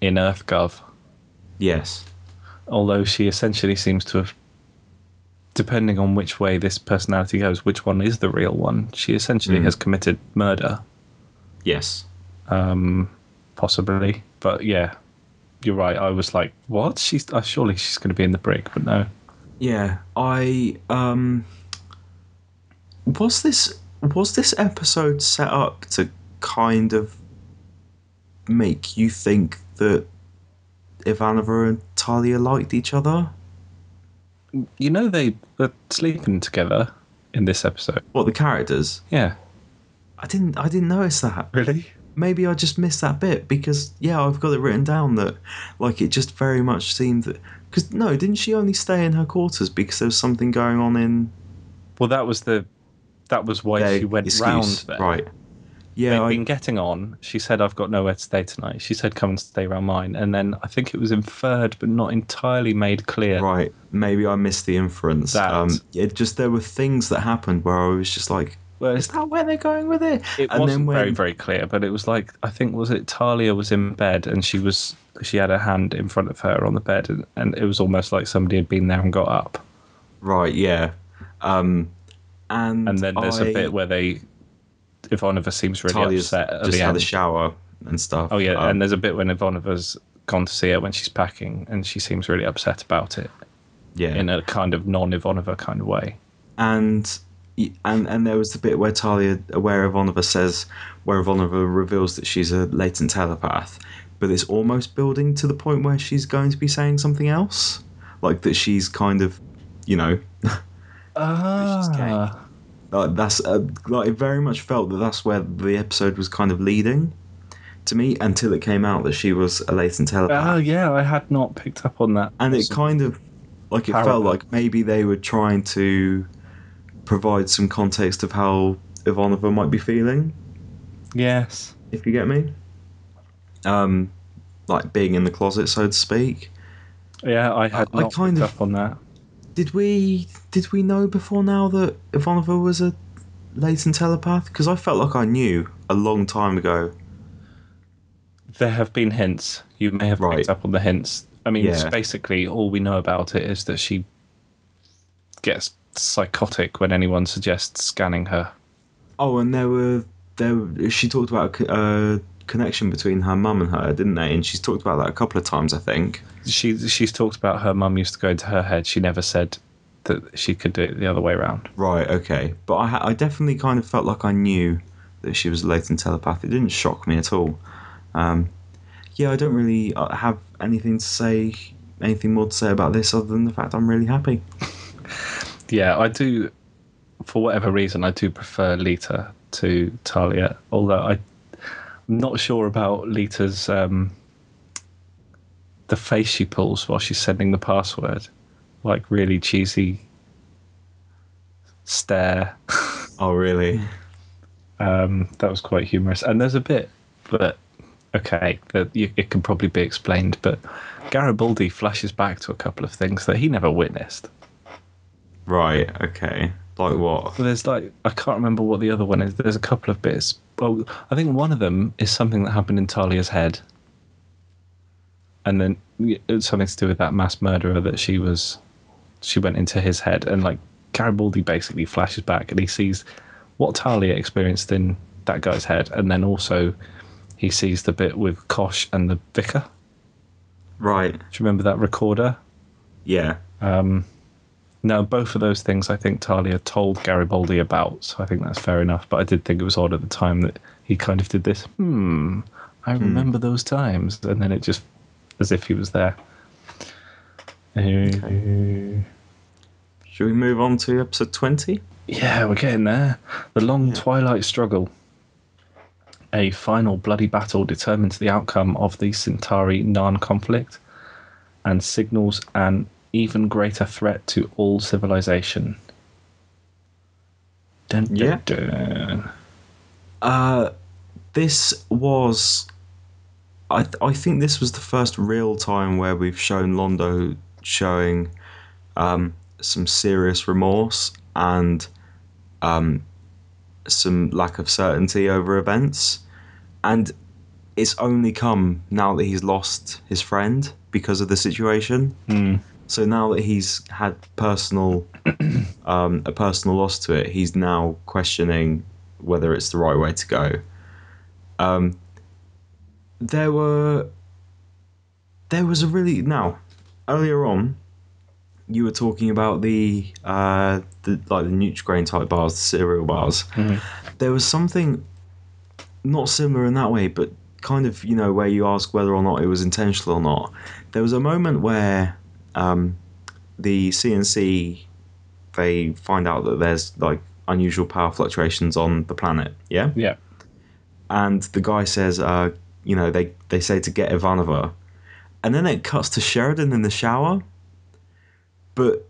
in EarthGov? Yes. Although she essentially seems to have, depending on which way this personality goes, which one is the real one, she essentially has committed murder. Yes. Possibly. But yeah, you're right. I was like, what? Surely she's going to be in the brig, but no. Yeah, was this episode set up to kind of make you think that Ivanova and Talia liked each other? They were sleeping together in this episode. What, the characters? Yeah. I didn't notice that. Really? Maybe I just missed that bit, because yeah, I've got it written down that like it just very much seemed that, because no, didn't she only stay in her quarters because there was something going on in? Well, that was why she went round there. Right. Yeah, They'd been getting on. She said, "I've got nowhere to stay tonight." She said, "Come and stay around mine." And then I think it was inferred, but not entirely made clear. Right. Maybe I missed the inference. There were things that happened where I was just like, well, is that where they're going with it? It wasn't very, very clear, but it was like, I think, was it Talia was in bed and she had her hand in front of her on the bed, and it was almost like somebody had been there and got up. Right, yeah. And then there's a bit where Ivanova seems really Talia's upset at just the had end. a shower and stuff. Oh yeah, and there's a bit when Ivanova's gone to see her when she's packing, and she seems really upset about it. Yeah. In a kind of non-Ivanova kind of way. And there was the bit where Ivanova reveals that she's a latent telepath. but it's almost building to the point where she's going to be saying something else, like that she's kind of, you know, that she's gay. Ah. That's like, it very much felt that that's where the episode was kind of leading to me until it came out that she was a latent Oh, telepath, yeah, I had not picked up on that. and it kind of like, it felt Parallel. like maybe they were trying to provide some context of how Ivanova might be feeling, Yes. if you get me. Like being in the closet, so to speak. Yeah, I had I not kind picked of up on that. did we know before now that Ivanova was a latent telepath? Because I felt like I knew a long time ago. There have been hints. You may have picked Right. up on the hints. I mean, Yeah. basically, all we know about it is that she gets psychotic when anyone suggests scanning her. Oh, and she talked about a connection between her mum and her, didn't they? And she's talked about that a couple of times, I think. She's talked about her mum used to go into her head. She never said that she could do it the other way around. Right. Okay. But I definitely kind of felt like I knew that she was a latent telepath. It didn't shock me at all. Yeah, I don't really have anything more to say about this other than the fact I'm really happy. Yeah, I do. For whatever reason, I do prefer Lita to Talia. Although I'm not sure about Lita's the face she pulls while she's sending the password, like really cheesy stare. Oh, really? That was quite humorous. And there's a bit, but okay, it can probably be explained. But Garibaldi flashes back to a couple of things that he never witnessed. Right. Okay. Like what? Well, there's like, I can't remember what the other one is. There's a couple of bits. Well, I think one of them is something that happened in Talia's head, and then it's something to do with that mass murderer that she went into his head, and like Garibaldi basically flashes back and he sees what Talia experienced in that guy's head, and then also he sees the bit with Kosh and the vicar. Right. Do you remember that recorder? Yeah. No, both of those things I think Talia told Garibaldi about, so I think that's fair enough. But I did think it was odd at the time that he kind of did this. I remember those times, and then it just as if he was there. Okay. Should we move on to episode 20? Yeah, we're getting there. The long twilight struggle. A final bloody battle determines the outcome of the Centauri-Narn conflict and signals an even greater threat to all civilization. Dun, dun, Yeah. dun. This was... I think this was the first real time where we've shown Londo showing some serious remorse and some lack of certainty over events. And it's only come now that he's lost his friend because of the situation. So now that he's had a personal loss to it, he's now questioning whether it's the right way to go. There was a really now earlier on. You were talking about the Nutri-Grain type bars, the cereal bars. There was something not similar in that way, but kind of, where you ask whether or not it was intentional or not. There was a moment where the CNC, they find out that there's like unusual power fluctuations on the planet. Yeah. Yeah. And the guy says, they say to get Ivanova, and then it cuts to Sheridan in the shower, but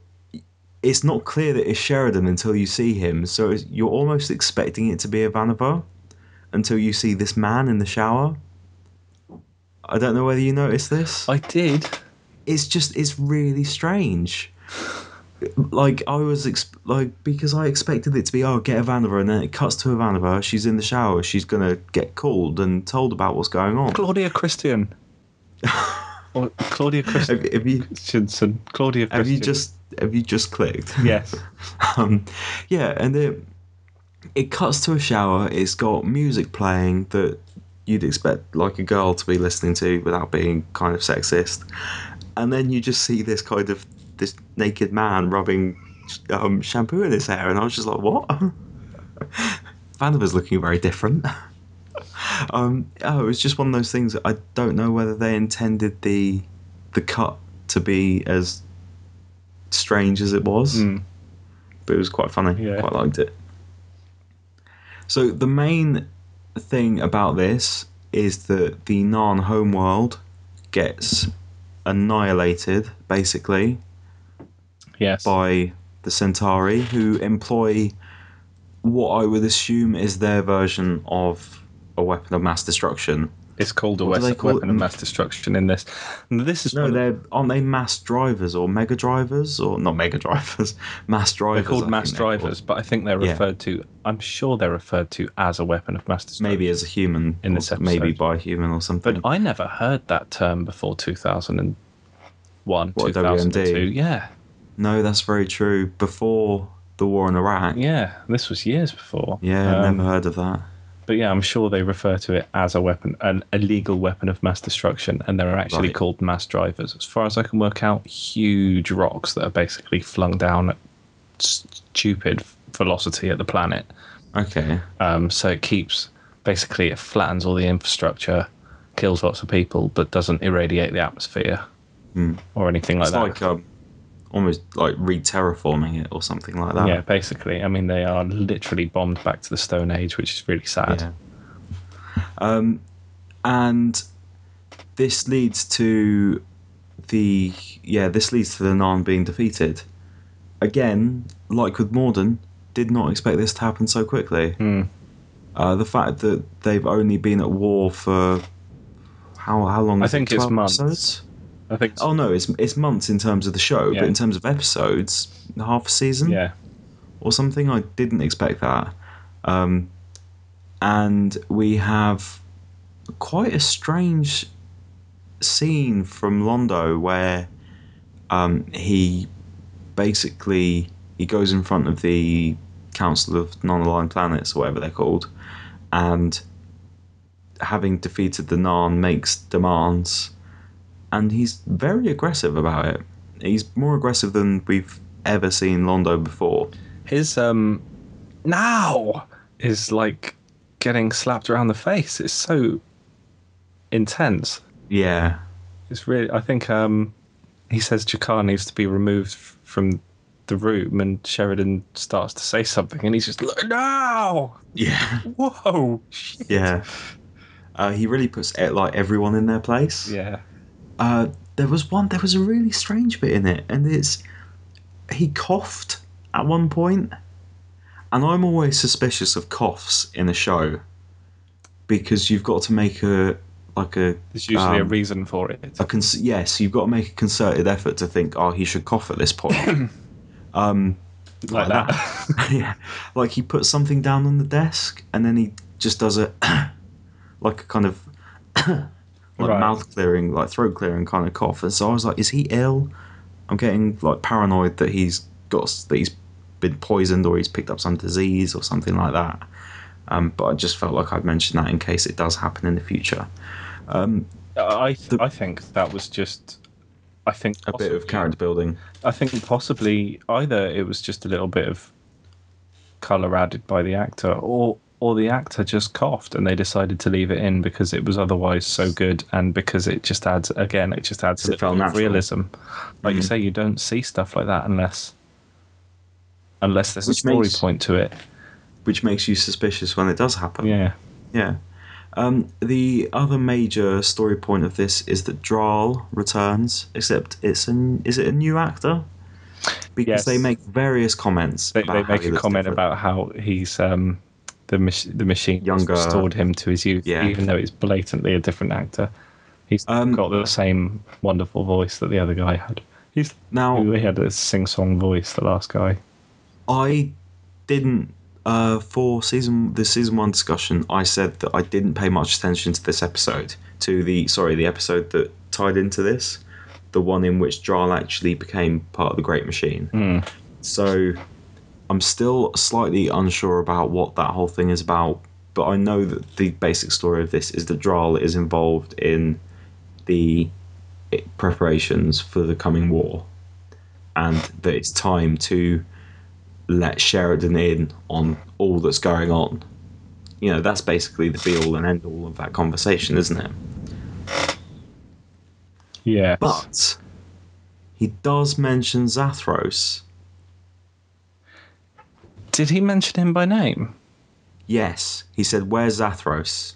it's not clear that it's Sheridan until you see him. So you're almost expecting it to be Ivanova until you see this man in the shower. I don't know whether you noticed this. I did. It's really strange. Like I was because I expected it to be get Ivanova, and then it cuts to Ivanova. She's in the shower. She's gonna get called and told about what's going on. Claudia Christian. Or Claudia Christian. Christensen. Claudia Christian. Have you just clicked? Yes. Yeah, and it cuts to a shower. It's got music playing that you'd expect like a girl to be listening to without being kind of sexist. And then you just see this naked man rubbing shampoo in his hair, and I was just like, what? Vanova's looking very different. Oh, it was just one of those things. I don't know whether they intended the cut to be as strange as it was, but it was quite funny. Yeah. Quite liked it. So the main thing about this is that the Narn homeworld gets annihilated, basically, Yes. by the Centauri, who employ what I would assume is their version of a weapon of mass destruction. It's called a What do they call weapon it? of mass destruction in this. And this is No, one aren't they mass drivers or mega drivers or not mega drivers? Mass drivers. they're called I mass think they're drivers, called. but I think they're Yeah. referred to. I'm sure they're referred to as a weapon of mass destruction. Maybe as a human, in this episode. maybe by a human or something. But I never heard that term before 2001, What, 2002. WMD? Yeah, No, that's very true. Before the war in Iraq. yeah. This was years before. Yeah, never heard of that. But yeah, I'm sure they refer to it as a weapon, an illegal weapon of mass destruction, and they're actually Right. called mass drivers. As far as I can work out, huge rocks that are basically flung down at stupid velocity at the planet. Okay. So it keeps, basically, it flattens all the infrastructure, kills lots of people, but doesn't irradiate the atmosphere or anything like It's that. like almost like re-terraforming it or something like that. Yeah, basically. I mean, they are literally bombed back to the Stone Age, which is really sad. Yeah. And this leads to the Narn being defeated. Again, like with Morden, did not expect this to happen so quickly. The fact that they've only been at war for how long? I is it, think it's 12 months. episodes? I think. Oh no, it's months in terms of the show, Yeah. but in terms of episodes, half a season. Yeah. Or something. I didn't expect that. And we have quite a strange scene from Londo where he goes in front of the Council of Non-Aligned Planets, or whatever they're called, and having defeated the Narn makes demands, and he's very aggressive about it. He's more aggressive than we've ever seen Londo before. His now is like getting slapped around the face. It's so intense. Yeah. It's really. I think he says Jakar needs to be removed from the room, and Sheridan starts to say something, and he's just like, "No!" Yeah. Whoa! Shit. Yeah. He really puts like everyone in their place. Yeah. There was a really strange bit in it, and he coughed at one point, and I'm always suspicious of coughs in a show because you've got to make There's usually a reason for it. yes, you've got to make a concerted effort to think, oh, he should cough at this point. Like that. Yeah, like he puts something down on the desk, and then he just does a like a kind of like Right. mouth clearing, like throat clearing kind of cough. And so I was like, is he ill? I'm getting like paranoid that he's been poisoned or he's picked up some disease or something like that. But I just felt like I'd mention that in case it does happen in the future. I think that was just. I think A bit of character building. I think possibly either it was just a little bit of colour added by the actor, or the actor just coughed and they decided to leave it in because it was otherwise so good, and because it just adds a It little felt bit of natural. realism. Like you say, you don't see stuff like that unless there's a Which story makes- point to it. Which makes you suspicious when it does happen. Yeah. Yeah. The other major story point of this is that Draal returns, except is it a new actor? Because Yes. they make various comments. They about how make he a looks comment different. about how he's the machine Younger. restored him to his youth, Yeah. even though it's blatantly a different actor. He's got the same wonderful voice that the other guy had. He had a sing-song voice, the last guy. I didn't for the season 1 discussion. I said that I didn't pay much attention to this episode, to the episode that tied into this, the one in which Draal actually became part of the Great Machine. So I'm still slightly unsure about what that whole thing is about, but I know that the basic story of this is that Draal is involved in the preparations for the coming war, and that it's time to let Sheridan in on all that's going on. That's basically the be all and end all of that conversation, isn't it? Yes. But he does mention Zathros. Did he mention him by name? Yes, he said, "Where's Zathros?"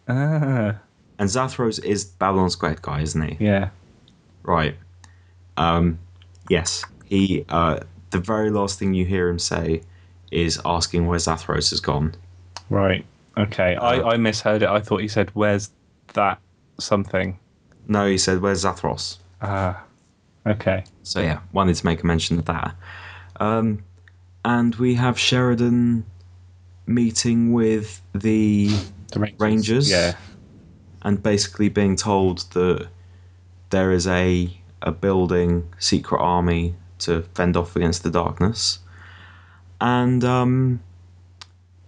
Ah, And Zathros is Babylon Squared guy, isn't he? yeah. Right. Yes. He. The very last thing you hear him say is asking where Zathros has gone. Right. Okay. I misheard it. I thought he said, "Where's that something?" No, he said, "Where's Zathros?" Ah. Okay. So yeah, wanted to make a mention of that. And we have Sheridan meeting with the The Rangers. Rangers, Yeah. and basically being told that there is a building secret army to fend off against the darkness. And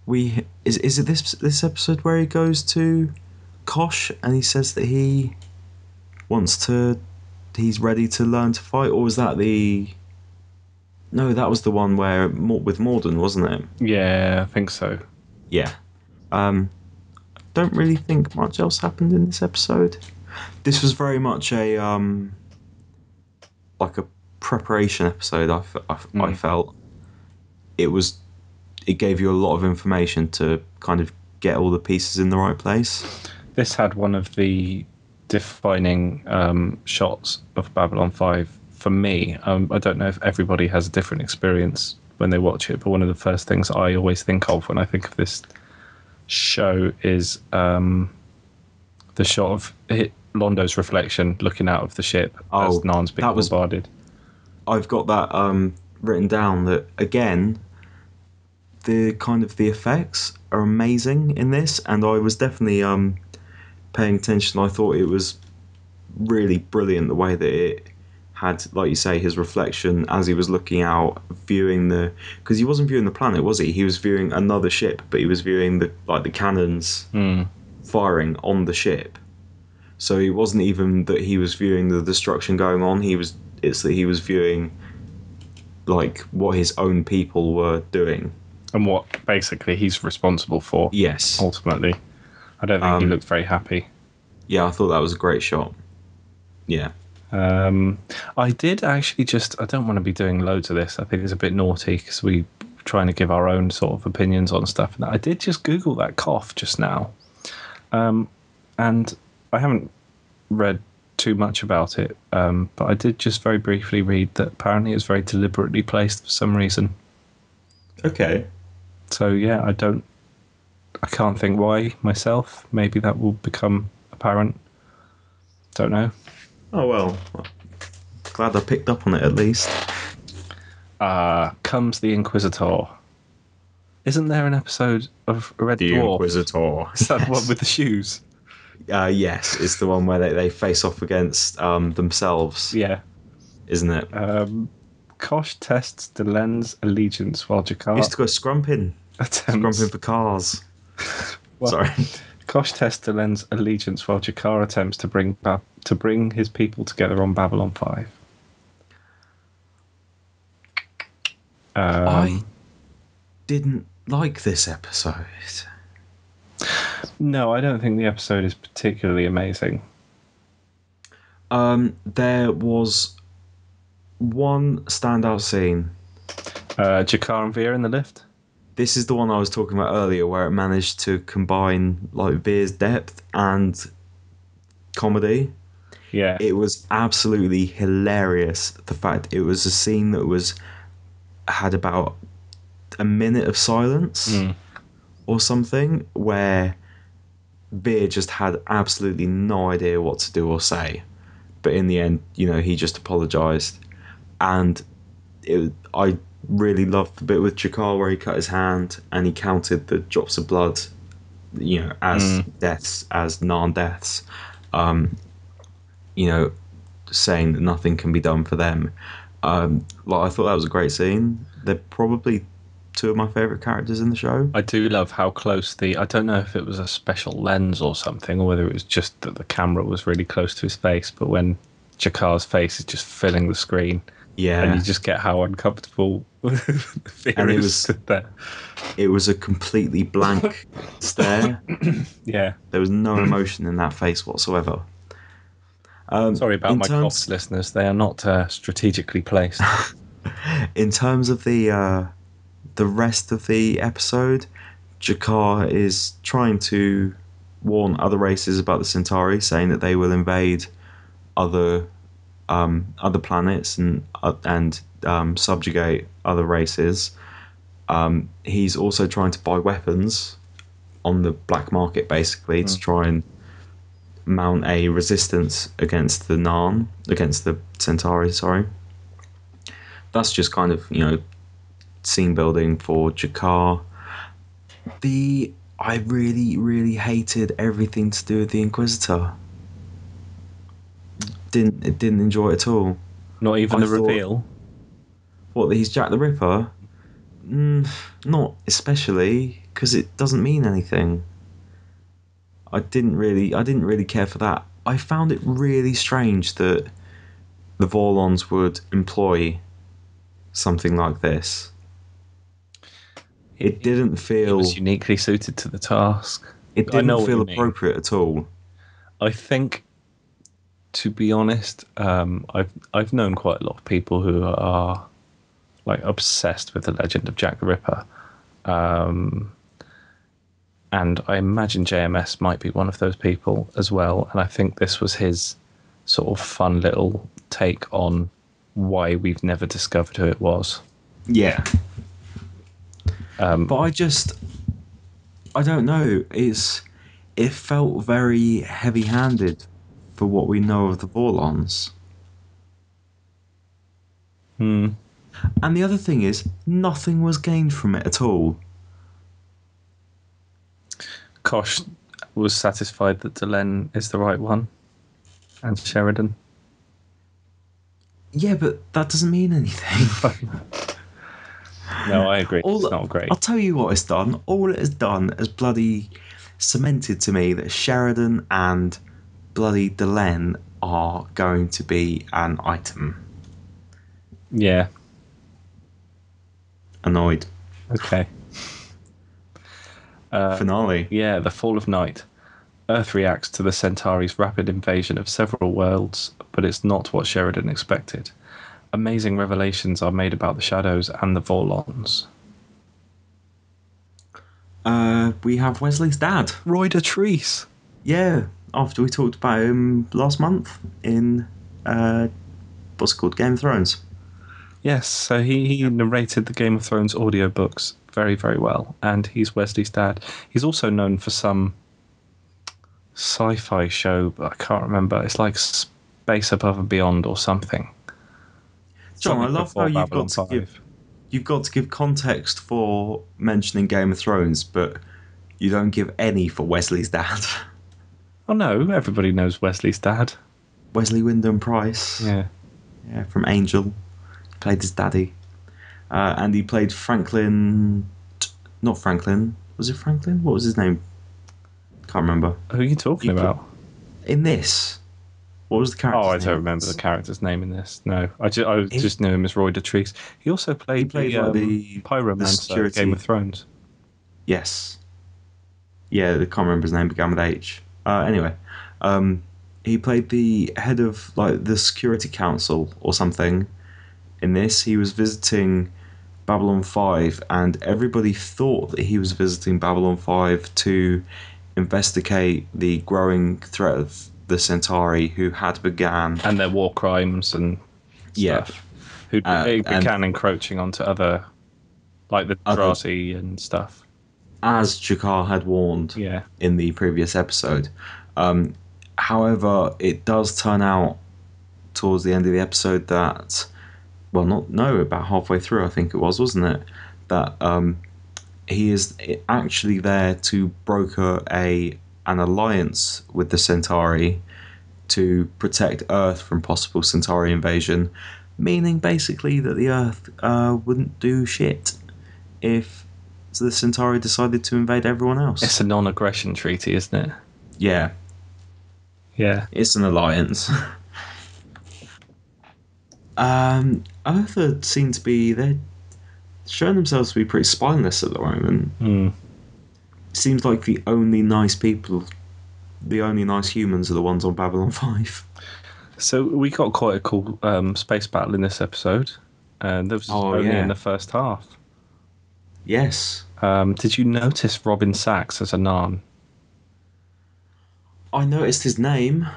is it this episode where he goes to Kosh and he says that he's ready to learn to fight, or was that the no, that was the one where with Morden, wasn't it? Yeah, I think so. Yeah. Don't really think much else happened in this episode. This was very much a like a preparation episode. I felt it gave you a lot of information to kind of get all the pieces in the right place. This had one of the defining shots of Babylon 5 for me. I don't know if everybody has a different experience when they watch it, but one of the first things I always think of when I think of this show is the shot of Londo's reflection looking out of the ship as Narn's being bombarded. I've got that written down. That again, the kind of the effects are amazing in this, and I was definitely paying attention. I thought it was really brilliant the way that it had, like you say, his reflection as he was looking out, viewing because he wasn't viewing the planet, was he? He was viewing another ship, but he was viewing the cannons firing on the ship. So it wasn't even that he was viewing the destruction going on. It's that he was viewing like what his own people were doing. And what basically he's responsible for. Yes. Ultimately. I don't think he looked very happy. Yeah, I thought that was a great shot. Yeah. I did actually I don't want to be doing loads of this. I think it's a bit naughty because we're trying to give our own sort of opinions on stuff. And I did just Google that cough just now. And I haven't read too much about it, but I did just very briefly read that apparently it's very deliberately placed for some reason. Okay. So yeah, I can't think why myself. Maybe that will become apparent. Don't know. Oh well, glad I picked up on it at least. Comes the Inquisitor. Isn't there an episode of Red The Dwarf? Inquisitor. Is that the one with the shoes? Yes, it's the one where they face off against themselves. Yeah. Isn't it? Kosh tests Delen's allegiance while Jakar Used to go scrumping for cars. Sorry. Kosh tests Delen's allegiance while Jakar attempts to bring his people together on Babylon 5. I didn't like this episode. No, I don't think the episode is particularly amazing. There was one standout scene. Jakar and Veer in the lift? This is the one I was talking about earlier, where it managed to combine like Veer's depth and comedy. Yeah. It was absolutely hilarious. The fact it was a scene that had about a minute of silence or something, where Veer just had absolutely no idea what to do or say. But in the end, he just apologised. And I really loved the bit with Jakar where he cut his hand and he counted the drops of blood, as deaths, as non-deaths. Saying that nothing can be done for them. I thought that was a great scene. They're probably two of my favourite characters in the show. I do love how close I don't know if it was a special lens or something, or whether it was just that the camera was really close to his face, but when Jakar's face is just filling the screen, Yeah, and you just get how uncomfortable and fear is stood there. it was a completely blank stare. Yeah. There was no emotion in that face whatsoever. Sorry about In my terms coughs, listeners. They are not strategically placed. in terms of the rest of the episode, Jakar is trying to warn other races about the Centauri, saying that they will invade other other planets and subjugate other races. He's also trying to buy weapons on the black market, basically, to try and mount a resistance against against the Centauri. Sorry, that's just kind of scene building for Jakar. I really, really hated everything to do with the Inquisitor. Didn't enjoy it at all. Not even I the thought, reveal. what, that he's Jack the Ripper? Not especially, because it doesn't mean anything. I didn't really care for that. I found it really strange that the Vorlons would employ something like this. It didn't He was feel. uniquely suited to the task. It I didn't know what feel you mean. appropriate at all. I think, to be honest, I've known quite a lot of people who are like obsessed with the legend of Jack the Ripper, and I imagine JMS might be one of those people as well. And I think this was his sort of fun little take on why we've never discovered who it was. Yeah. But I don't know. It felt very heavy-handed for what we know of the Vorlons. And the other thing is, nothing was gained from it at all. Kosh was satisfied that Delenn is the right one, and Sheridan. Yeah, but that doesn't mean anything. No, I agree. It's not great. I'll tell you what it's done. All it has done is bloody cemented to me that Sheridan and bloody Delenn are going to be an item. Yeah. Annoyed. Okay. Finale. Yeah, the fall of night. Earth reacts to the Centauri's rapid invasion of several worlds, but it's not what Sheridan expected. Amazing revelations are made about the Shadows and the Vorlons. We have Wesley's dad. Roy de Treese. Yeah, after we talked about him last month in what's it called, Game of Thrones. Yes, so he narrated the Game of Thrones audiobooks very, very well, and he's Wesley's dad. He's also known for some sci-fi show, but I can't remember. It's like Space Above and Beyond or something. John, I Something love how before Babylon 5. you've got to give context for mentioning Game of Thrones, but you don't give any for Wesley's dad. Oh no, everybody knows Wesley's dad. Wesley Wyndham Price. Yeah. Yeah, from Angel. He played his daddy. And he played Franklin. Not Franklin. Was it Franklin? What was his name? Can't remember. Who are you talking about? In this. What was the character? Oh, I don't remember the character's name in this. No, I just knew him as Roy de Treese. He also played the Pyromancer in Game of Thrones. Yes. Yeah, I can't remember his name. Began with H. Anyway, he played the head of like the Security Council or something. In this, he was visiting Babylon 5, and everybody thought that he was visiting Babylon 5 to investigate the growing threat of the Centauri, who had began and their war crimes and stuff. Who began encroaching onto other, like the Drazi and stuff. As Jakar had warned in the previous episode. However, it does turn out towards the end of the episode that, about halfway through, I think it was, wasn't it? That he is actually there to broker an alliance with the Centauri to protect Earth from possible Centauri invasion, meaning basically that the Earth wouldn't do shit if the Centauri decided to invade everyone else. It's a non-aggression treaty, isn't it? Yeah. Yeah. It's an alliance. Eartha seem to be they're showing themselves to be pretty spineless at the moment. Hmm. Seems like the only nice people, the only nice humans, are the ones on Babylon 5. So we got quite a cool space battle in this episode, and this was Oh only in yeah, the first half. yes. Did you notice Robin Sachs as a Narn? I noticed his name.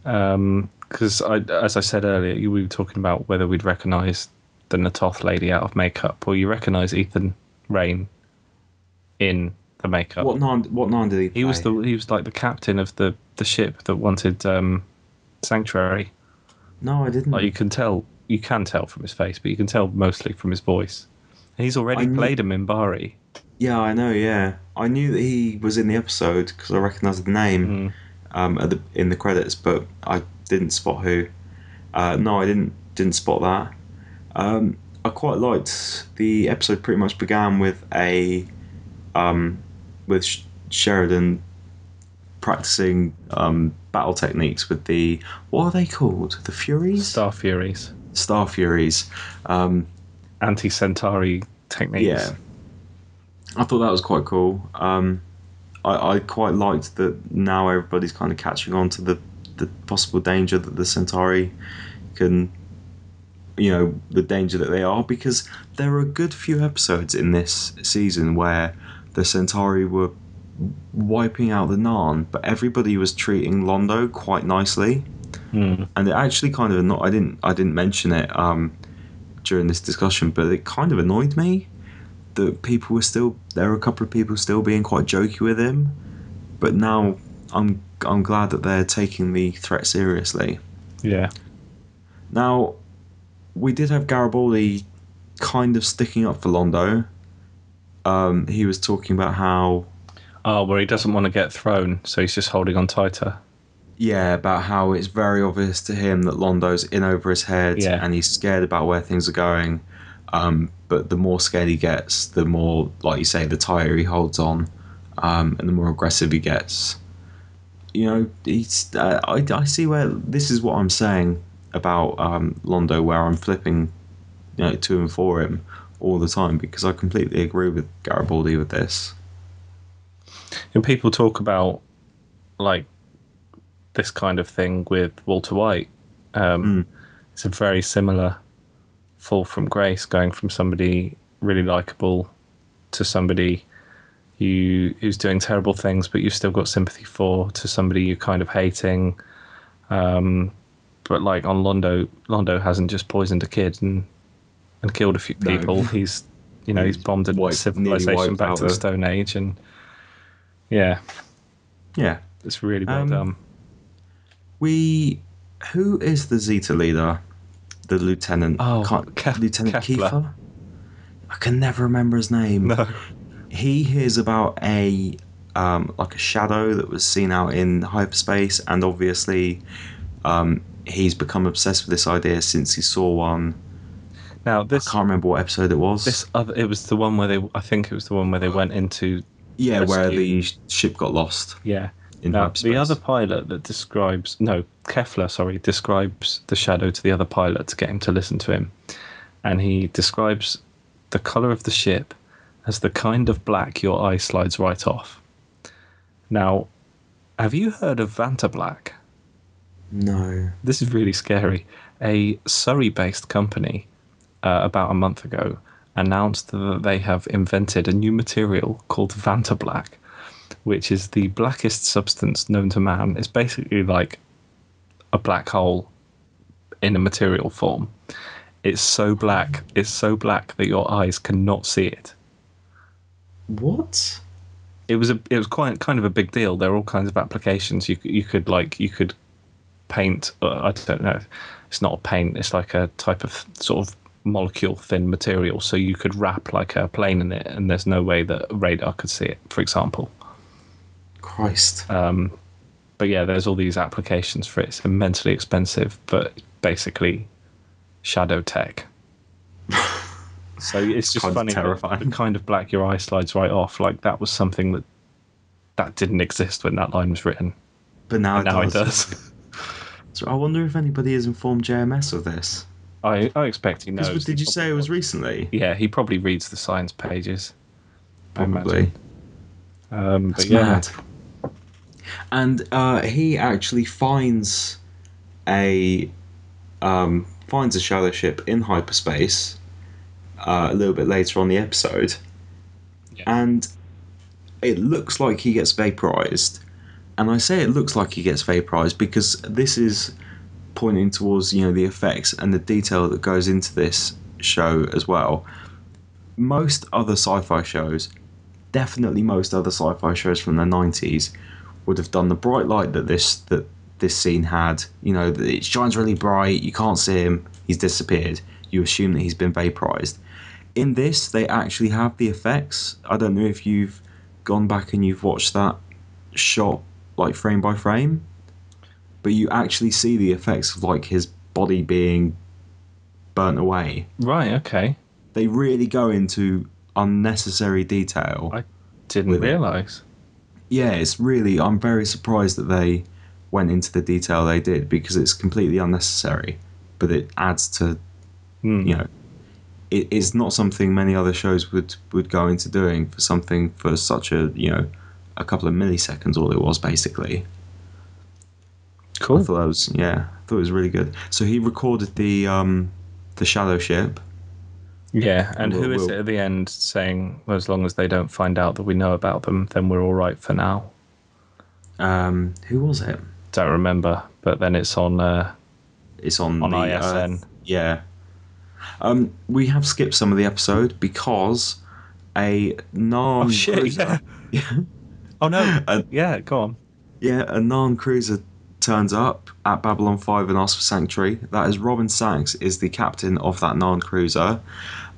Because as I said earlier, we were talking about whether we'd recognise the Natoth lady out of makeup, or you recognise Ethan Rain in the makeup. What nine did he play? He was like the captain of the ship that wanted Sanctuary. No, I didn't. Like you can tell from his face, but you can tell mostly from his voice. He's I already knew. played a Minbari. Yeah, I know. Yeah, I knew that he was in the episode because I recognised the name Mm. in the credits, but I didn't spot who. No, I didn't spot that. I quite liked the episode. Pretty much began with Sheridan practicing battle techniques with the what are they called? The Furies, Star Furies, Star Furies. anti-Centauri techniques. Yeah, I thought that was quite cool. I quite liked that now everybody's kind of catching on to the possible danger that the Centauri can, the danger that they are, because there are a good few episodes in this season where the Centauri were wiping out the Narn, but everybody was treating Londo quite nicely, and it actually kind of I didn't mention it during this discussion, but it kind of annoyed me that there were a couple of people still being quite jokey with him, but now I'm glad that they're taking the threat seriously. Yeah. Now, we did have Garibaldi kind of sticking up for Londo. He was talking about how where he doesn't want to get thrown, so he's just holding on tighter. yeah, about how it's very obvious to him that Londo's in over his head, Yeah. and he's scared about where things are going. But the more scared he gets, the more, like you say, the tighter he holds on, and the more aggressive he gets. I see where this is what I'm saying about Londo, where I'm flipping, to and for him all the time, because I completely agree with Garibaldi with this. And people talk about like this kind of thing with Walter White. It's a very similar fall from grace, going from somebody really likable to somebody who's doing terrible things, but you've still got sympathy for, to somebody you're kind of hating. But like on Londo hasn't just poisoned a kid and killed a few people. No. He's he's bombed a nearly civilization wiped back out to the Stone Age, and yeah, Yeah. it's really well done. Who is the Zeta leader? The lieutenant. Oh, Lieutenant Kefler. Kiefer. I can never remember his name. No. He hears about a like a shadow that was seen out in hyperspace, and obviously he's become obsessed with this idea since he saw one. Now I can't remember what episode it was. it was the one where I think it was the one where they went into Yeah, rescue. where the ship got lost. Yeah. In Now, hyperspace. the other pilot that Kefler, describes the shadow to the other pilot to get him to listen to him. And he describes the colour of the ship as the kind of black your eye slides right off. Now, have you heard of Vanta Black? No. This is really scary. A Surrey-based company, about a month ago, announced that they have invented a new material called Vanta Black, which is the blackest substance known to man. It's basically like a black hole in a material form. It's so black that your eyes cannot see it. What? It was quite kind of a big deal. There are all kinds of applications. You could paint. I don't know. It's not a paint. It's like a type of sort of molecule thin material. So you could wrap like a plane in it, and there's no way that radar could see it, for example. Christ. But yeah, there's all these applications for it. It's immensely expensive, but basically shadow tech. So it's just Kind of funny. terrifying. The kind of black your eye slides right off. Like that was something that didn't exist when that line was written. But now And now it does. So I wonder if anybody has informed JMS of this. I expect he Because knows. He did you say probably it was watches. recently? Yeah, he probably reads the science pages, I imagine. Probably. But That's yeah, mad. And he actually a finds a shadow ship in hyperspace a little bit later on the episode, yes, and it looks like he gets vaporized. And I say it looks like he gets vaporized because this is pointing towards the effects and the detail that goes into this show as well. Most other sci-fi shows, definitely most other sci-fi shows from the 90s, would have done the bright light that this scene had. That it shines really bright, you can't see him, he's disappeared, you assume that he's been vaporized. In this, they actually have the effects. I don't know if you've gone back and you've watched that shot like frame by frame, but you actually see the effects of like his body being burnt away. right, okay. They really go into unnecessary detail I didn't with it. realise. Yeah, it's really. I'm very surprised that they went into the detail they did because it's completely unnecessary, but it adds to you know. It is not something many other shows would go into doing for something for such a couple of milliseconds. All it was basically. I Cool. thought that was I thought it was really good. So he recorded the shadow ship. Yeah, And and who is it at the end saying, well, as long as they don't find out that we know about them, then we're all right for now? Who was it? Don't remember, but then it's on It's on the ISN. Earth. Yeah. We have skipped some of the episode because a non Oh shit! cruiser. Yeah. Oh no. a, Yeah, go on. a non cruiser turns up at Babylon 5 and asks for sanctuary. That is Robin Sachs is the captain of that non cruiser.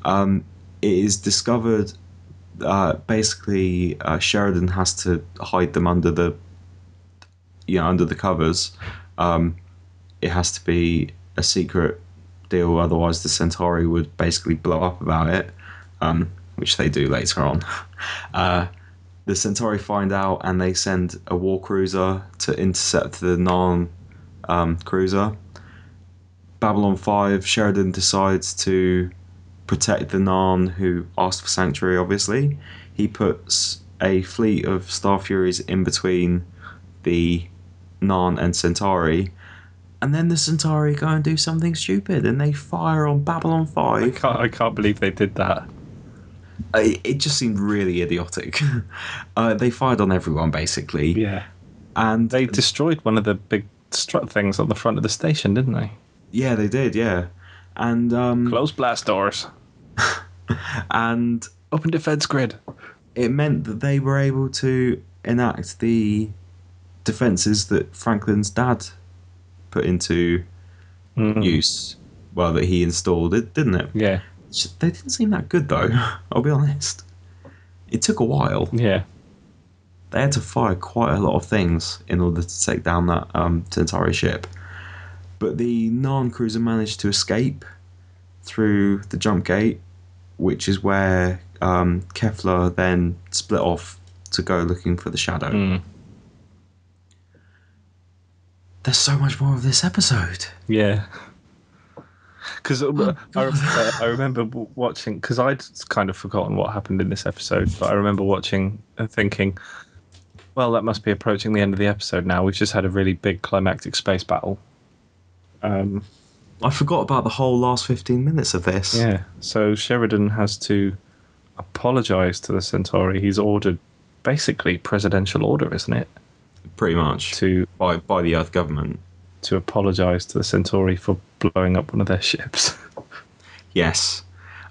It is discovered. Basically, Sheridan has to hide them under the covers. It has to be a secret deal, otherwise the Centauri would basically blow up about it, which they do later on. The Centauri find out and they send a war cruiser to intercept the Narn cruiser. Babylon 5, Sheridan decides to protect the Narn who asked for sanctuary, obviously. He puts a fleet of Star Furies in between the Narn and Centauri, and then the Centauri go and do something stupid and they fire on Babylon 5. I can't believe they did that. It just seemed really idiotic. They fired on everyone, basically. Yeah. And They destroyed one of the big strut things on the front of the station, didn't they? yeah, they did, yeah. And Close blast doors. and Open defense grid. it meant that they were able to enact the defenses that Franklin's dad put into use. Well, that he installed it, didn't it? Yeah. They didn't seem that good, though. I'll be honest. It took a while. Yeah. They had to fire quite a lot of things in order to take down that Centauri ship. But the Narn cruiser managed to escape through the jump gate, which is where Kefler then split off to go looking for the shadow. There's so much more of this episode. Yeah. Because I remember watching, because I'd kind of forgotten what happened in this episode, but I remember watching and thinking, well, that must be approaching the end of the episode now. We've just had a really big climactic space battle. I forgot about the whole last 15 minutes of this. Yeah, so Sheridan has to apologise to the Centauri. He's ordered, basically, presidential order, isn't it? Pretty much. By the Earth government. To apologise to the Centauri for blowing up one of their ships. Yes.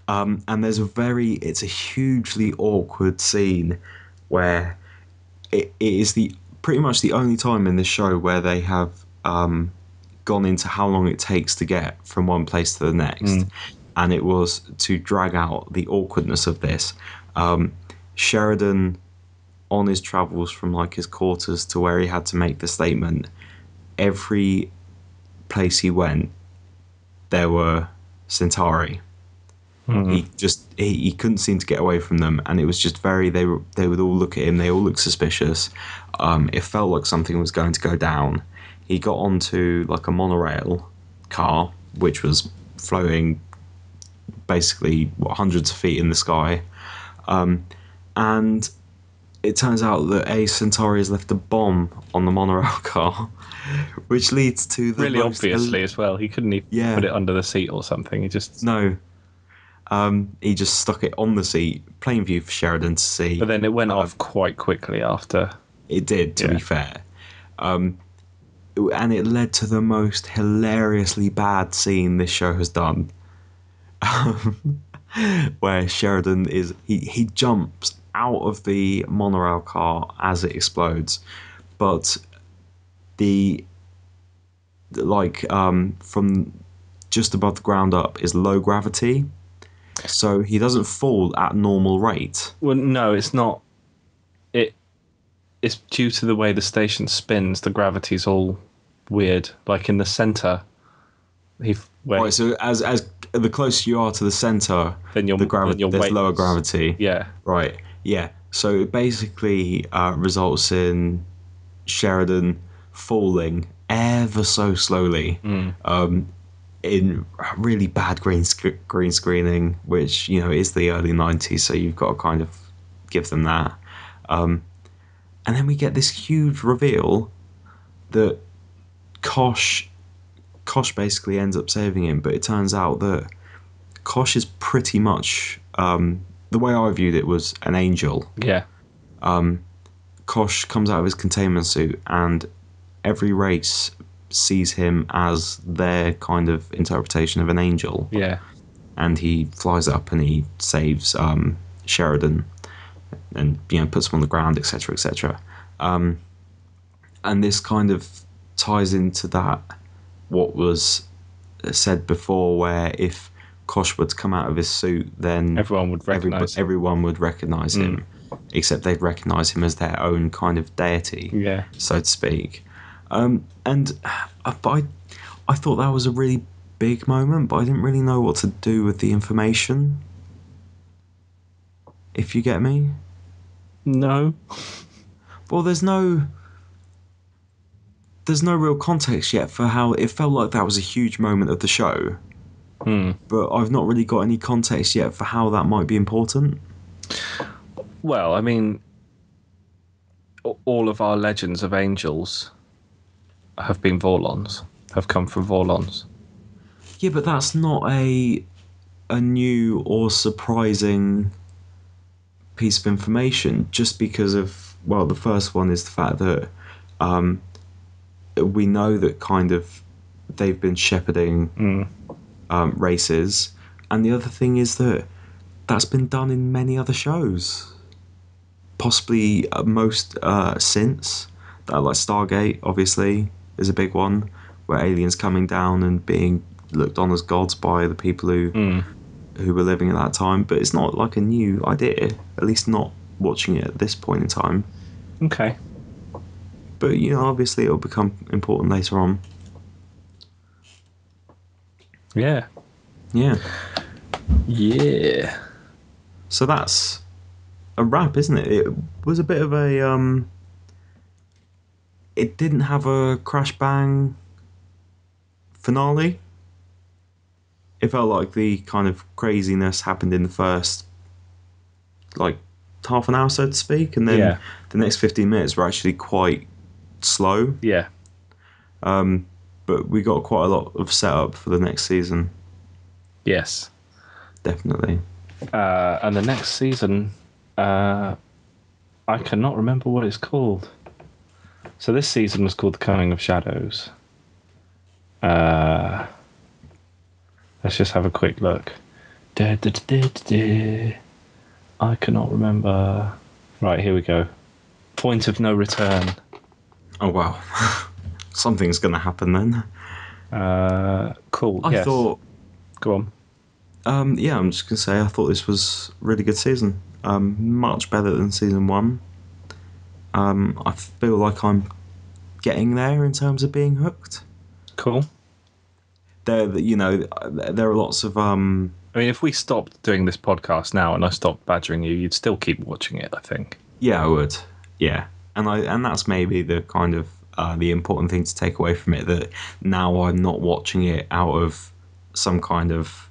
And it's a hugely awkward scene where it is pretty much the only time in this show where they have gone into how long it takes to get from one place to the next. And it was to drag out the awkwardness of this. Sheridan, on his travels from like his quarters to where he had to make the statement, every place he went, there were Centauri. He couldn't seem to get away from them, and it was just they would all look at him. They all looked suspicious. It felt like something was going to go down. He got onto like a monorail car, which was floating basically hundreds of feet in the sky. And it turns out that a Centauri has left a bomb on the monorail car, which leads to the Really most obviously as well. He couldn't even Yeah. put it under the seat or something. He just... No. He just stuck it on the seat, plain view for Sheridan to see. But then it went off quite quickly after. It did, to be fair. And it led to the most hilariously bad scene this show has done. Where Sheridan he jumps out of the monorail car as it explodes, but from just above the ground up is low gravity, so he doesn't fall at normal rate. Well, no, it's not. It's due to the way the station spins. The gravity's all weird. Like in the center, Right, so as the closer you are to the center, then there's lower gravity. Yeah. Right. Yeah. So it basically results in Sheridan falling ever so slowly in really bad green screening, which is the early 90s, so you've got to kind of give them that. And then we get this huge reveal that Kosh basically ends up saving him, but it turns out that Kosh is pretty much the way I viewed it was an angel. Yeah. Kosh comes out of his containment suit, and every race sees him as their kind of interpretation of an angel. Yeah. And he flies up and he saves Sheridan, and puts him on the ground, etc., etc. And this kind of ties into that what was said before, where if Kosh were to come out of his suit, then everyone would recognise him, except they'd recognise him as their own kind of deity, so to speak. But I thought that was a really big moment, but I didn't really know what to do with the information, if you get me. No. Well, there's no real context yet for how it felt like that was a huge moment of the show. But I've not really got any context yet for how that might be important. Well, I mean, all of our legends of angels have been Vorlons, have come from Vorlons. Yeah, but that's not a new or surprising piece of information, just because of, well, the first one is the fact that we know that kind of they've been shepherding races, and the other thing is that that's been done in many other shows, possibly most since that, like Stargate obviously is a big one, where aliens coming down and being looked on as gods by the people who were living at that time. But it's not like a new idea, at least not watching it at this point in time. Okay. But obviously it'll become important later on. Yeah. So that's a wrap, isn't it? It was a bit of a it didn't have a crash bang finale. It felt like the kind of craziness happened in the first half an hour, so to speak, and then the next 15 minutes were actually quite slow. Yeah. But we got quite a lot of setup for the next season. Yes. Definitely. And the next season, I cannot remember what it's called. So this season was called The Cunning of Shadows. Let's just have a quick look. I cannot remember. Right, here we go. Point of No Return. Oh, wow. Something's going to happen then. Cool. I thought... Go on. Yeah, I'm just going to say I thought this was a really good season. Much better than season 1. I feel like I'm getting there in terms of being hooked. Cool. There are lots of... I mean, if we stopped doing this podcast now and I stopped badgering you, you'd still keep watching it, I think. Yeah, I would. Yeah. And that's maybe the kind of the important thing to take away from it, that now I'm not watching it out of some kind of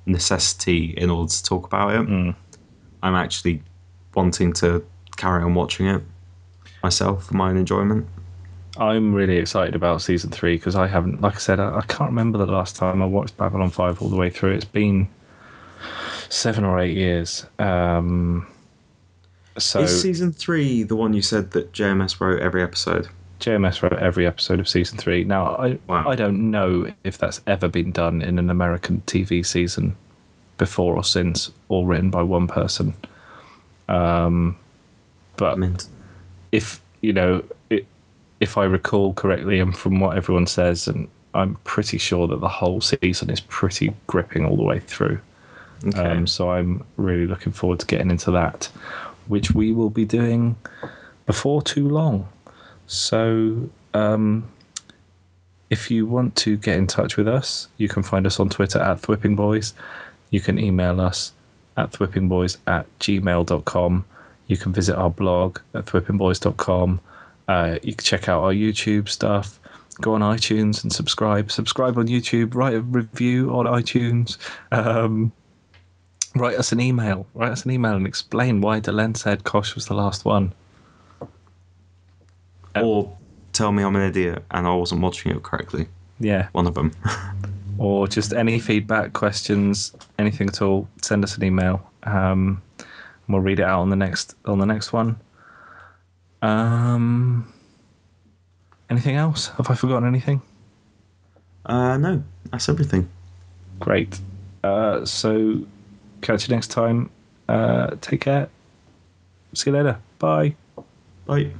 necessity in order to talk about it. I'm actually wanting to carry on watching it myself for my own enjoyment. I'm really excited about season 3 because I haven't, like I said, I can't remember the last time I watched Babylon 5 all the way through. It's been 7 or 8 years. So Is season 3 the one you said that JMS wrote every episode? JMS wrote every episode of season 3. Now, I don't know if that's ever been done in an American TV season before or since, or written by one person. But if if I recall correctly, and from what everyone says, and I'm pretty sure that the whole season is pretty gripping all the way through. Okay. So I'm really looking forward to getting into that, which we will be doing before too long. So if you want to get in touch with us, you can find us on Twitter at ThwippingBoys. You can email us at thwippingboys@gmail.com. You can visit our blog at thwippingboys.com. You can check out our YouTube stuff. Go on iTunes and subscribe. Subscribe on YouTube. Write a review on iTunes. Write us an email. Write us an email and explain why Delenn said Kosh was the last one. Or tell me I'm an idiot and I wasn't watching it correctly. Yeah. One of them. Or just any feedback, questions, anything at all. Send us an email. We'll read it out on the next one. Anything else? Have I forgotten anything? No, that's everything. Great. So catch you next time. Take care. See you later. Bye. Bye.